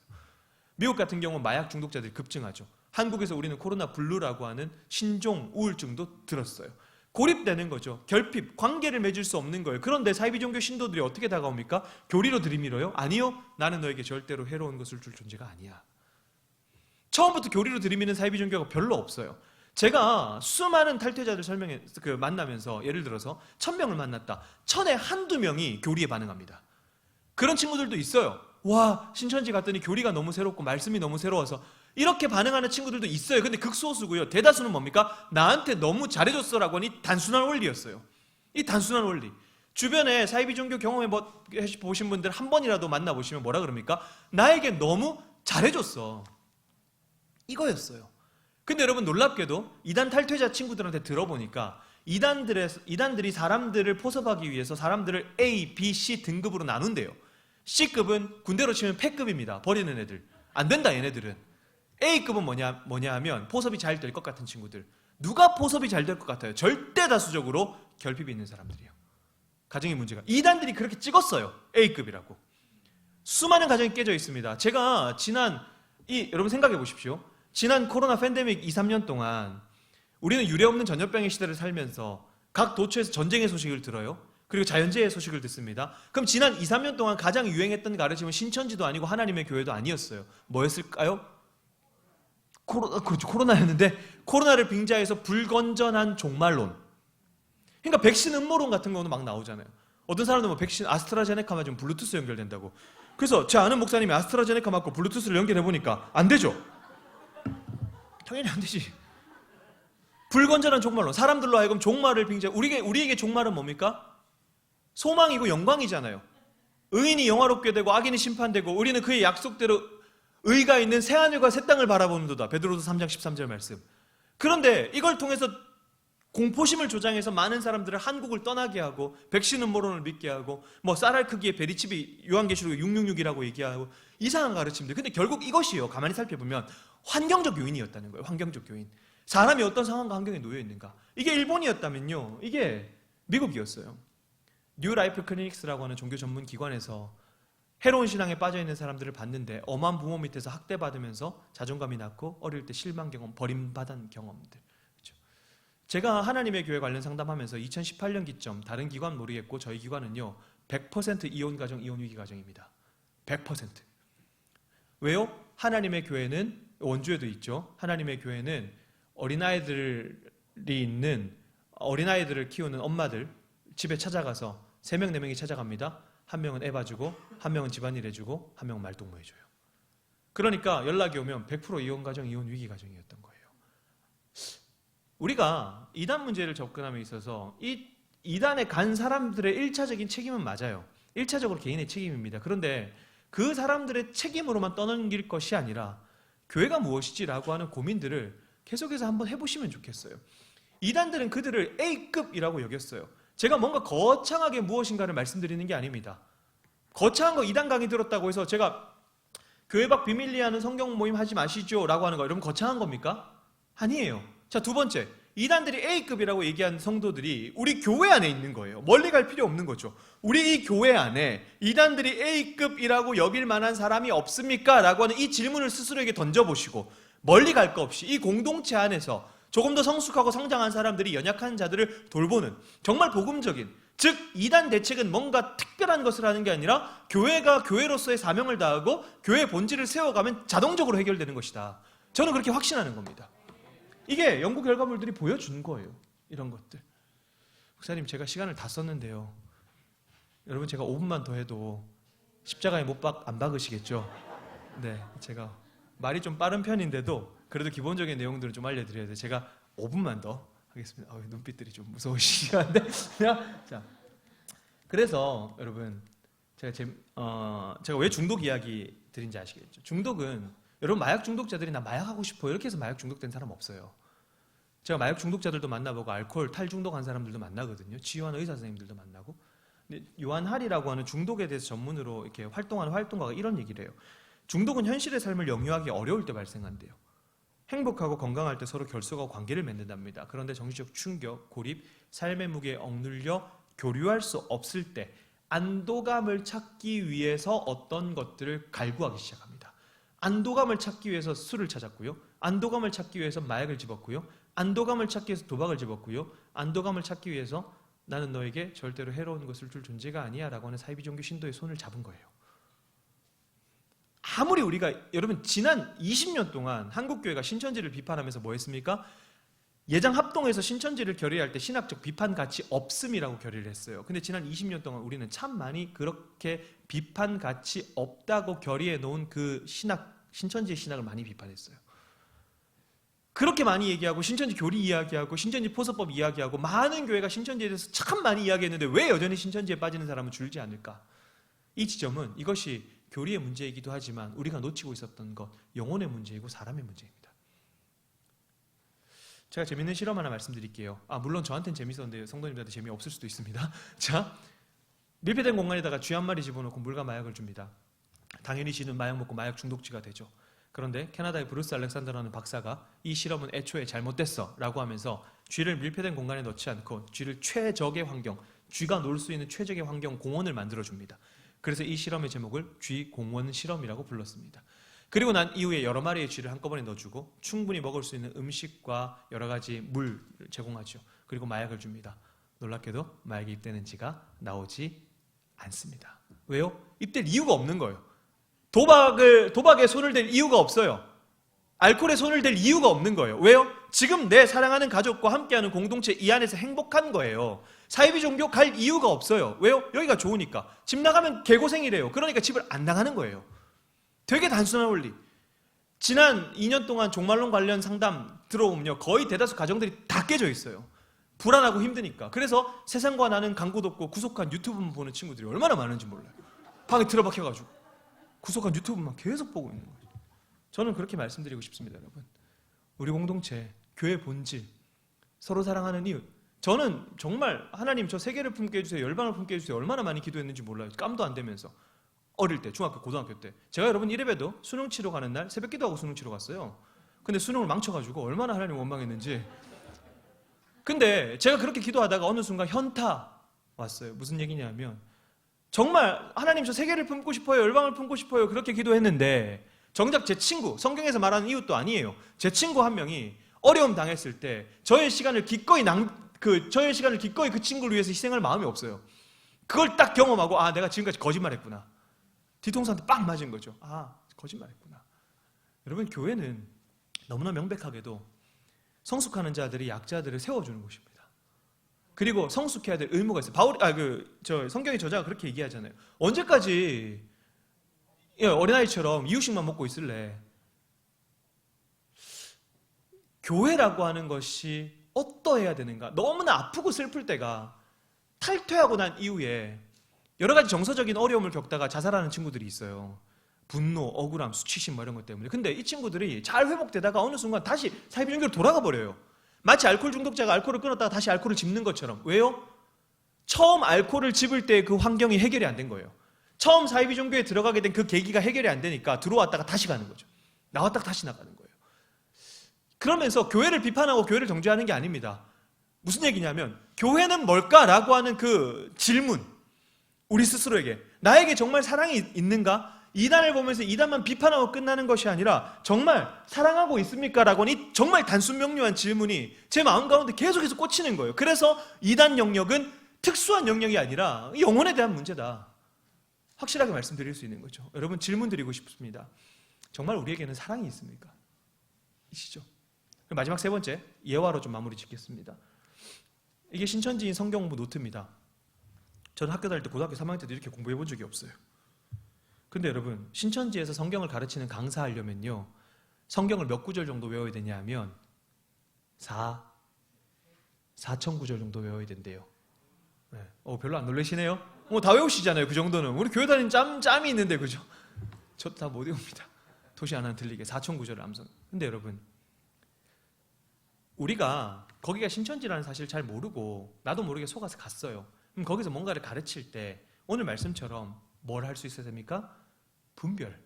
미국 같은 경우는 마약 중독자들이 급증하죠. 한국에서 우리는 코로나 블루라고 하는 신종 우울증도 들었어요. 고립되는 거죠. 결핍, 관계를 맺을 수 없는 거예요. 그런데 사이비 종교 신도들이 어떻게 다가옵니까? 교리로 들이밀어요? 아니요. 나는 너에게 절대로 해로운 것을 줄 존재가 아니야. 처음부터 교리로 들이미는 사이비 종교가 별로 없어요. 제가 수많은 탈퇴자들 만나면서 예를 들어서 1000명을 만났다. 1000에 한두 명이 교리에 반응합니다. 그런 친구들도 있어요. 와, 신천지 갔더니 교리가 너무 새롭고 말씀이 너무 새로워서 이렇게 반응하는 친구들도 있어요. 근데 극소수고요. 대다수는 뭡니까? 나한테 너무 잘해줬어라고 하니 단순한 원리였어요. 이 단순한 원리. 주변에 사이비 종교 경험해 보신 분들 한 번이라도 만나보시면 뭐라 그럽니까? 나에게 너무 잘해줬어. 이거였어요. 근데 여러분 놀랍게도 이단 탈퇴자 친구들한테 들어보니까 이단들이 사람들을 포섭하기 위해서 사람들을 A, B, C 등급으로 나눈대요. C급은 군대로 치면 패급입니다. 버리는 애들. 안 된다 얘네들은. A급은 뭐냐 하면 포섭이 잘 될 것 같은 친구들. 누가 포섭이 잘 될 것 같아요? 절대 다수적으로 결핍이 있는 사람들이에요. 가정의 문제가. 이단들이 그렇게 찍었어요. A급이라고. 수많은 가정이 깨져 있습니다. 제가 여러분 생각해 보십시오. 지난 코로나 팬데믹 2-3년 동안 우리는 유례없는 전염병의 시대를 살면서 각 도처에서 전쟁의 소식을 들어요. 그리고 자연재해의 소식을 듣습니다. 그럼 지난 2-3년 동안 가장 유행했던 가르침은 신천지도 아니고 하나님의 교회도 아니었어요. 뭐였을까요? 그렇죠. 코로나였는데 코로나를 빙자해서 불건전한 종말론. 그러니까 백신 음모론 같은 거는 막 나오잖아요. 어떤 사람들은 백신 아스트라제네카 맞으면 블루투스 연결된다고. 그래서 제 아는 목사님이 아스트라제네카 맞고 블루투스를 연결해보니까 안 되죠. 당연히 안 되지. 불건전한 종말론. 사람들로 하여금 종말을 우리에게 종말은 뭡니까? 소망이고 영광이잖아요. 의인이 영화롭게 되고 악인이 심판되고 우리는 그의 약속대로 의가 있는 새하늘과 새 땅을 바라보는도다. 베드로서 3장 13절 말씀. 그런데 이걸 통해서 공포심을 조장해서 많은 사람들을 한국을 떠나게 하고 백신 음모론을 믿게 하고 쌀알 크기의 베리칩이 요한계시록 666이라고 얘기하고 이상한 가르침들. 근데 결국 이것이요. 가만히 살펴보면 환경적 요인이었다는 거예요. 환경적 요인. 사람이 어떤 상황과 환경에 놓여 있는가. 이게 일본이었다면요. 이게 미국이었어요. 뉴 라이프 클리닉스라고 하는 종교 전문 기관에서 해로운 신앙에 빠져있는 사람들을 봤는데 엄한 부모 밑에서 학대받으면서 자존감이 낮고 어릴 때 실망 경험, 버림받은 경험들. 그렇죠? 제가 하나님의 교회 관련 상담하면서 2018년 기점, 다른 기관 모르겠고 저희 기관은요 100% 이혼 가정, 이혼 위기 가정입니다. 100%. 왜요? 하나님의 교회는 원주에도 있죠. 하나님의 교회는 어린아이들을 키우는 엄마들 집에 찾아가서 3명, 4명이 찾아갑니다. 한 명은 애 봐주고, 한 명은 집안일 해주고, 한 명은 말동무 해줘요. 그러니까 연락이 오면 100% 이혼 가정, 이혼 위기 가정이었던 거예요. 우리가 이단 문제를 접근함에 있어서 이 이단에 간 사람들의 1차적인 책임은 맞아요. 1차적으로 개인의 책임입니다. 그런데 그 사람들의 책임으로만 떠넘길 것이 아니라 교회가 무엇이지라고 하는 고민들을 계속해서 한번 해보시면 좋겠어요. 이단들은 그들을 A급이라고 여겼어요. 제가 뭔가 거창하게 무엇인가를 말씀드리는 게 아닙니다. 거창한 거 이단 강의 들었다고 해서 제가 교회 밖 비밀리에 하는 성경 모임 하지 마시죠 라고 하는 거 여러분 거창한 겁니까? 아니에요. 자, 두 번째, 이단들이 A급이라고 얘기한 성도들이 우리 교회 안에 있는 거예요. 멀리 갈 필요 없는 거죠. 우리 이 교회 안에 이단들이 A급이라고 여길 만한 사람이 없습니까? 라고 하는 이 질문을 스스로에게 던져보시고 멀리 갈 거 없이 이 공동체 안에서 조금 더 성숙하고 성장한 사람들이 연약한 자들을 돌보는 정말 복음적인, 즉 이단 대책은 뭔가 특별한 것을 하는 게 아니라 교회가 교회로서의 사명을 다하고 교회의 본질을 세워가면 자동적으로 해결되는 것이다. 저는 그렇게 확신하는 겁니다. 이게 연구 결과물들이 보여준 거예요. 이런 것들. 목사님, 제가 시간을 다 썼는데요. 여러분, 제가 5분만 더 해도 십자가에 안 박으시겠죠? 네, 제가 말이 좀 빠른 편인데도 그래도 기본적인 내용들은 좀 알려드려야 돼요. 제가 5분만 더 하겠습니다. 눈빛들이 좀 무서우시긴 한데. 자, 그래서 여러분, 제가 왜 중독 이야기 드린지 아시겠죠? 중독은 여러분 마약 중독자들이 나 마약하고 싶어 이렇게 해서 마약 중독된 사람 없어요. 제가 마약 중독자들도 만나보고 알코올 탈중독한 사람들도 만나거든요. 치유하는 의사 선생님들도 만나고. 근데 요한할이라고 하는 중독에 대해서 전문으로 이렇게 활동하는 활동가가 이런 얘기를 해요. 중독은 현실의 삶을 영위하기 어려울 때 발생한대요. 행복하고 건강할 때 서로 결속하고 관계를 맺는답니다. 그런데 정신적 충격, 고립, 삶의 무게에 억눌려 교류할 수 없을 때 안도감을 찾기 위해서 어떤 것들을 갈구하기 시작합니다. 안도감을 찾기 위해서 술을 찾았고요. 안도감을 찾기 위해서 마약을 집었고요. 안도감을 찾기 위해서 도박을 집었고요. 안도감을 찾기 위해서 나는 너에게 절대로 해로운 것을 줄 존재가 아니야 라고 하는 사이비 종교 신도의 손을 잡은 거예요. 아무리 우리가 여러분 지난 20년 동안 한국교회가 신천지를 비판하면서 뭐 했습니까? 예장 합동에서 신천지를 결의할 때 신학적 비판 가치 없음이라고 결의를 했어요. 근데 지난 20년 동안 우리는 참 많이 그렇게 비판 가치 없다고 결의해 놓은 그 신천지의 신학을 많이 비판했어요. 그렇게 많이 얘기하고 신천지 교리 이야기하고 신천지 포서법 이야기하고 많은 교회가 신천지에 대해서 참 많이 이야기했는데 왜 여전히 신천지에 빠지는 사람은 줄지 않을까? 이 지점은 이것이 교리의 문제이기도 하지만 우리가 놓치고 있었던 것, 영혼의 문제이고 사람의 문제입니다. 제가 재밌는 실험 하나 말씀드릴게요. 물론 저한테는 재밌었는데 성도님들한테 재미없을 수도 있습니다. 자, 밀폐된 공간에다가 쥐 한 마리 집어넣고 물과 마약을 줍니다. 당연히 쥐는 마약 먹고 마약 중독지가 되죠. 그런데 캐나다의 브루스 알렉산더라는 박사가 이 실험은 애초에 잘못됐어 라고 하면서 쥐를 밀폐된 공간에 넣지 않고 쥐를 최적의 환경, 쥐가 놀 수 있는 최적의 환경 공원을 만들어줍니다. 그래서 이 실험의 제목을 쥐 공원 실험이라고 불렀습니다. 그리고 난 이후에 여러 마리의 쥐를 한꺼번에 넣어주고 충분히 먹을 수 있는 음식과 여러 가지 물을 제공하죠. 그리고 마약을 줍니다. 놀랍게도 마약이 입대는 쥐가 나오지 않습니다. 왜요? 입댈 이유가 없는 거예요. 도박에 손을 댈 이유가 없어요. 알코올에 손을 댈 이유가 없는 거예요. 왜요? 지금 내 사랑하는 가족과 함께하는 공동체 이 안에서 행복한 거예요. 사이비 종교 갈 이유가 없어요. 왜요? 여기가 좋으니까. 집 나가면 개고생이래요. 그러니까 집을 안 나가는 거예요. 되게 단순한 원리. 지난 2년 동안 종말론 관련 상담 들어오면요, 거의 대다수 가정들이 다 깨져 있어요. 불안하고 힘드니까. 그래서 세상과 나는 강구 덮고 구속한 유튜브만 보는 친구들이 얼마나 많은지 몰라요. 방에 들어박혀가지고 구속한 유튜브만 계속 보고 있는 거예요. 저는 그렇게 말씀드리고 싶습니다, 여러분. 우리 공동체, 교회 본질, 서로 사랑하는 이웃. 저는 정말 하나님 저 세계를 품게 해주세요, 열방을 품게 해주세요 얼마나 많이 기도했는지 몰라요. 깜도 안 되면서. 어릴 때, 중학교, 고등학교 때. 제가 여러분 이래봬도 수능 치러 가는 날 새벽 기도하고 수능 치러 갔어요. 근데 수능을 망쳐가지고 얼마나 하나님 원망했는지. 근데 제가 그렇게 기도하다가 어느 순간 현타 왔어요. 무슨 얘기냐면 정말 하나님 저 세계를 품고 싶어요. 열방을 품고 싶어요. 그렇게 기도했는데 정작 제 친구, 성경에서 말하는 이웃도 아니에요. 제 친구 한 명이 어려움 당했을 때 저의 시간을 기꺼이 그 친구를 위해서 희생할 마음이 없어요. 그걸 딱 경험하고 내가 지금까지 거짓말했구나. 뒤통수한테 빵 맞은 거죠. 거짓말했구나. 여러분, 교회는 너무나 명백하게도 성숙하는 자들이 약자들을 세워주는 곳입니다. 그리고 성숙해야 될 의무가 있어요. 성경의 저자가 그렇게 얘기하잖아요. 언제까지 어린아이처럼 이유식만 먹고 있을래? 교회라고 하는 것이 어떠해야 되는가? 너무나 아프고 슬플 때가 탈퇴하고 난 이후에 여러 가지 정서적인 어려움을 겪다가 자살하는 친구들이 있어요. 분노, 억울함, 수치심 이런 것 때문에. 근데 이 친구들이 잘 회복되다가 어느 순간 다시 사이비 종교로 돌아가 버려요. 마치 알코올 중독자가 알코올을 끊었다가 다시 알코올을 집는 것처럼. 왜요? 처음 알코올을 집을 때 그 환경이 해결이 안 된 거예요. 처음 사이비 종교에 들어가게 된 그 계기가 해결이 안 되니까 들어왔다가 다시 가는 거죠. 나왔다가 다시 나가는 거예요. 그러면서 교회를 비판하고 교회를 정죄하는 게 아닙니다. 무슨 얘기냐면 교회는 뭘까라고 하는 그 질문, 우리 스스로에게 나에게 정말 사랑이 있는가? 이단을 보면서 이단만 비판하고 끝나는 것이 아니라 정말 사랑하고 있습니까? 라고 하는 이 정말 단순 명료한 질문이 제 마음 가운데 계속해서 꽂히는 거예요. 그래서 이단 영역은 특수한 영역이 아니라 영혼에 대한 문제다. 확실하게 말씀드릴 수 있는 거죠. 여러분, 질문 드리고 싶습니다. 정말 우리에게는 사랑이 있습니까? 이시죠? 마지막 세 번째, 예화로 좀 마무리 짓겠습니다. 이게 신천지인 성경공부 노트입니다. 저는 학교 다닐 때 고등학교 3학년 때도 이렇게 공부해 본 적이 없어요. 근데 여러분, 신천지에서 성경을 가르치는 강사하려면요, 성경을 몇 구절 정도 외워야 되냐 하면 4천 구절 정도 외워야 된대요. 네. 별로 안 놀라시네요? 다 외우시잖아요. 그 정도는. 우리 교회 다니는 짬이 있는데, 그죠? 저도 다 못 외웁니다. 도시 하나 들리게 4천 구절을 암송. 근데 여러분, 우리가 거기가 신천지라는 사실을 잘 모르고 나도 모르게 속아서 갔어요. 그럼 거기서 뭔가를 가르칠 때 오늘 말씀처럼 뭘 할 수 있어야 됩니까? 분별.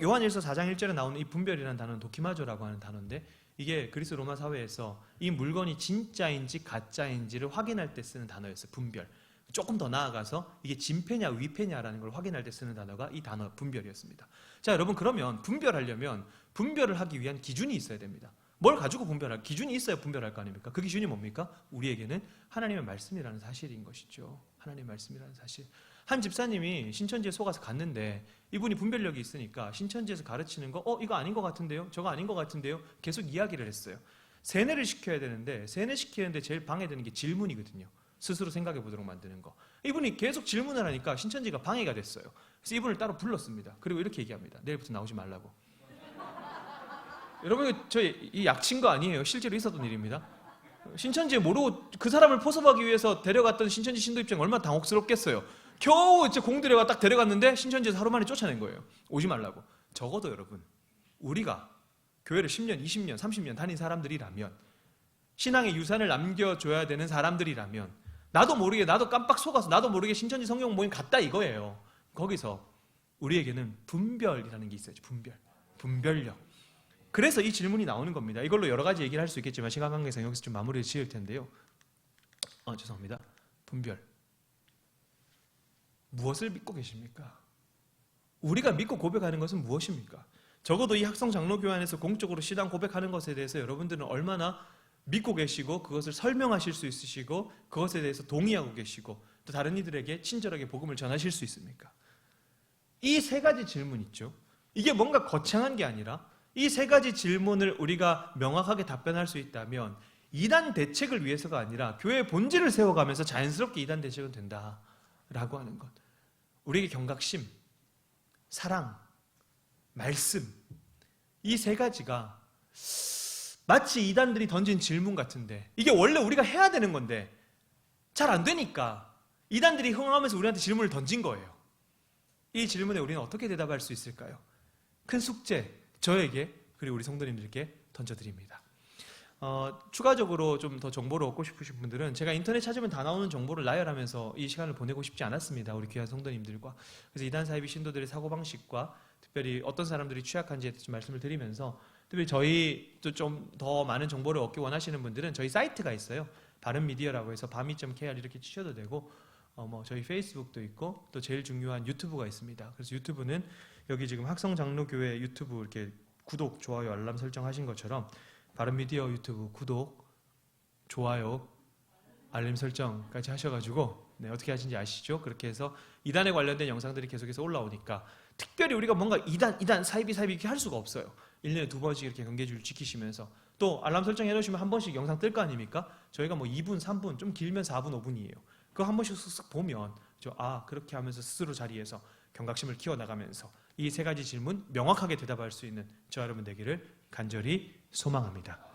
요한일서 4장 1절에 나오는 이 분별이라는 단어는 도키마조라고 하는 단어인데, 이게 그리스 로마 사회에서 이 물건이 진짜인지 가짜인지를 확인할 때 쓰는 단어였어요. 분별. 조금 더 나아가서 이게 진패냐 위패냐라는 걸 확인할 때 쓰는 단어가 이 단어 분별이었습니다. 자, 여러분, 그러면 분별하려면 분별을 하기 위한 기준이 있어야 됩니다. 뭘 가지고 분별할 기준이 있어야 분별할 거 아닙니까? 그 기준이 뭡니까? 우리에게는 하나님의 말씀이라는 사실인 것이죠. 하나님의 말씀이라는 사실. 한 집사님이 신천지에 속아서 갔는데 이분이 분별력이 있으니까 신천지에서 가르치는 거 이거 아닌 것 같은데요? 저거 아닌 것 같은데요? 계속 이야기를 했어요. 세뇌를 시켜야 되는데 세뇌시키는데 제일 방해되는 게 질문이거든요. 스스로 생각해 보도록 만드는 거. 이분이 계속 질문을 하니까 신천지가 방해가 됐어요. 그래서 이분을 따로 불렀습니다. 그리고 이렇게 얘기합니다. 내일부터 나오지 말라고. 여러분, 이 약친 거 아니에요. 실제로 있었던 일입니다. 신천지에 모르고 그 사람을 포섭하기 위해서 데려갔던 신천지 신도 입장이 얼마나 당혹스럽겠어요. 겨우 이제 공들여가 딱 데려갔는데 신천지에서 하루 만에 쫓아낸 거예요. 오지 말라고. 적어도 여러분, 우리가 교회를 10년, 20년, 30년 다닌 사람들이라면, 신앙의 유산을 남겨줘야 되는 사람들이라면, 나도 모르게, 나도 깜빡 속아서 나도 모르게 신천지 성경 모임 갔다 이거예요. 거기서 우리에게는 분별이라는 게 있어야죠. 분별력. 그래서 이 질문이 나오는 겁니다. 이걸로 여러 가지 얘기를 할 수 있겠지만 시간 관계상 여기서 좀 마무리를 지을 텐데요. 죄송합니다. 분별. 무엇을 믿고 계십니까? 우리가 믿고 고백하는 것은 무엇입니까? 적어도 이 학성 장로교회 안에서 공적으로 신앙 고백하는 것에 대해서 여러분들은 얼마나 믿고 계시고 그것을 설명하실 수 있으시고 그것에 대해서 동의하고 계시고 또 다른 이들에게 친절하게 복음을 전하실 수 있습니까? 이 세 가지 질문 있죠. 이게 뭔가 거창한 게 아니라 이 세 가지 질문을 우리가 명확하게 답변할 수 있다면 이단 대책을 위해서가 아니라 교회의 본질을 세워가면서 자연스럽게 이단 대책은 된다라고 하는 것. 우리에게 경각심, 사랑, 말씀, 이 세 가지가 마치 이단들이 던진 질문 같은데, 이게 원래 우리가 해야 되는 건데 잘 안 되니까 이단들이 흥하면서 우리한테 질문을 던진 거예요. 이 질문에 우리는 어떻게 대답할 수 있을까요? 큰 숙제, 저에게 그리고 우리 성도님들께 던져드립니다. 추가적으로 좀 더 정보를 얻고 싶으신 분들은 제가 인터넷 찾으면 다 나오는 정보를 나열하면서 이 시간을 보내고 싶지 않았습니다. 우리 귀한 성도님들과. 그래서 이단 사이비 신도들의 사고방식과 특별히 어떤 사람들이 취약한지에 대해서 말씀을 드리면서, 특별히 저희도 좀 더 많은 정보를 얻기 원하시는 분들은 저희 사이트가 있어요. 바른미디어라고 해서 바미.kr 이렇게 치셔도 되고, 뭐 저희 페이스북도 있고 또 제일 중요한 유튜브가 있습니다. 그래서 유튜브는 여기 지금 학성장로교회 유튜브 이렇게 구독, 좋아요, 알람 설정하신 것처럼 바른미디어 유튜브 구독, 좋아요, 알림 설정까지 하셔가지고 네, 어떻게 하시는지 아시죠? 그렇게 해서 이단에 관련된 영상들이 계속해서 올라오니까 특별히 우리가 뭔가 이단 사이비 이렇게 할 수가 없어요. 1년에 2번씩 이렇게 경계줄 지키시면서 또 알람 설정해 놓으시면 한 번씩 영상 뜰 거 아닙니까? 저희가 뭐 2분, 3분, 좀 길면 4분, 5분이에요. 그거 한 번씩 쓱쓱 보면 그렇게 하면서 스스로 자리에서 경각심을 키워나가면서 이 세 가지 질문 명확하게 대답할 수 있는 저 여러분 되기를 간절히 소망합니다.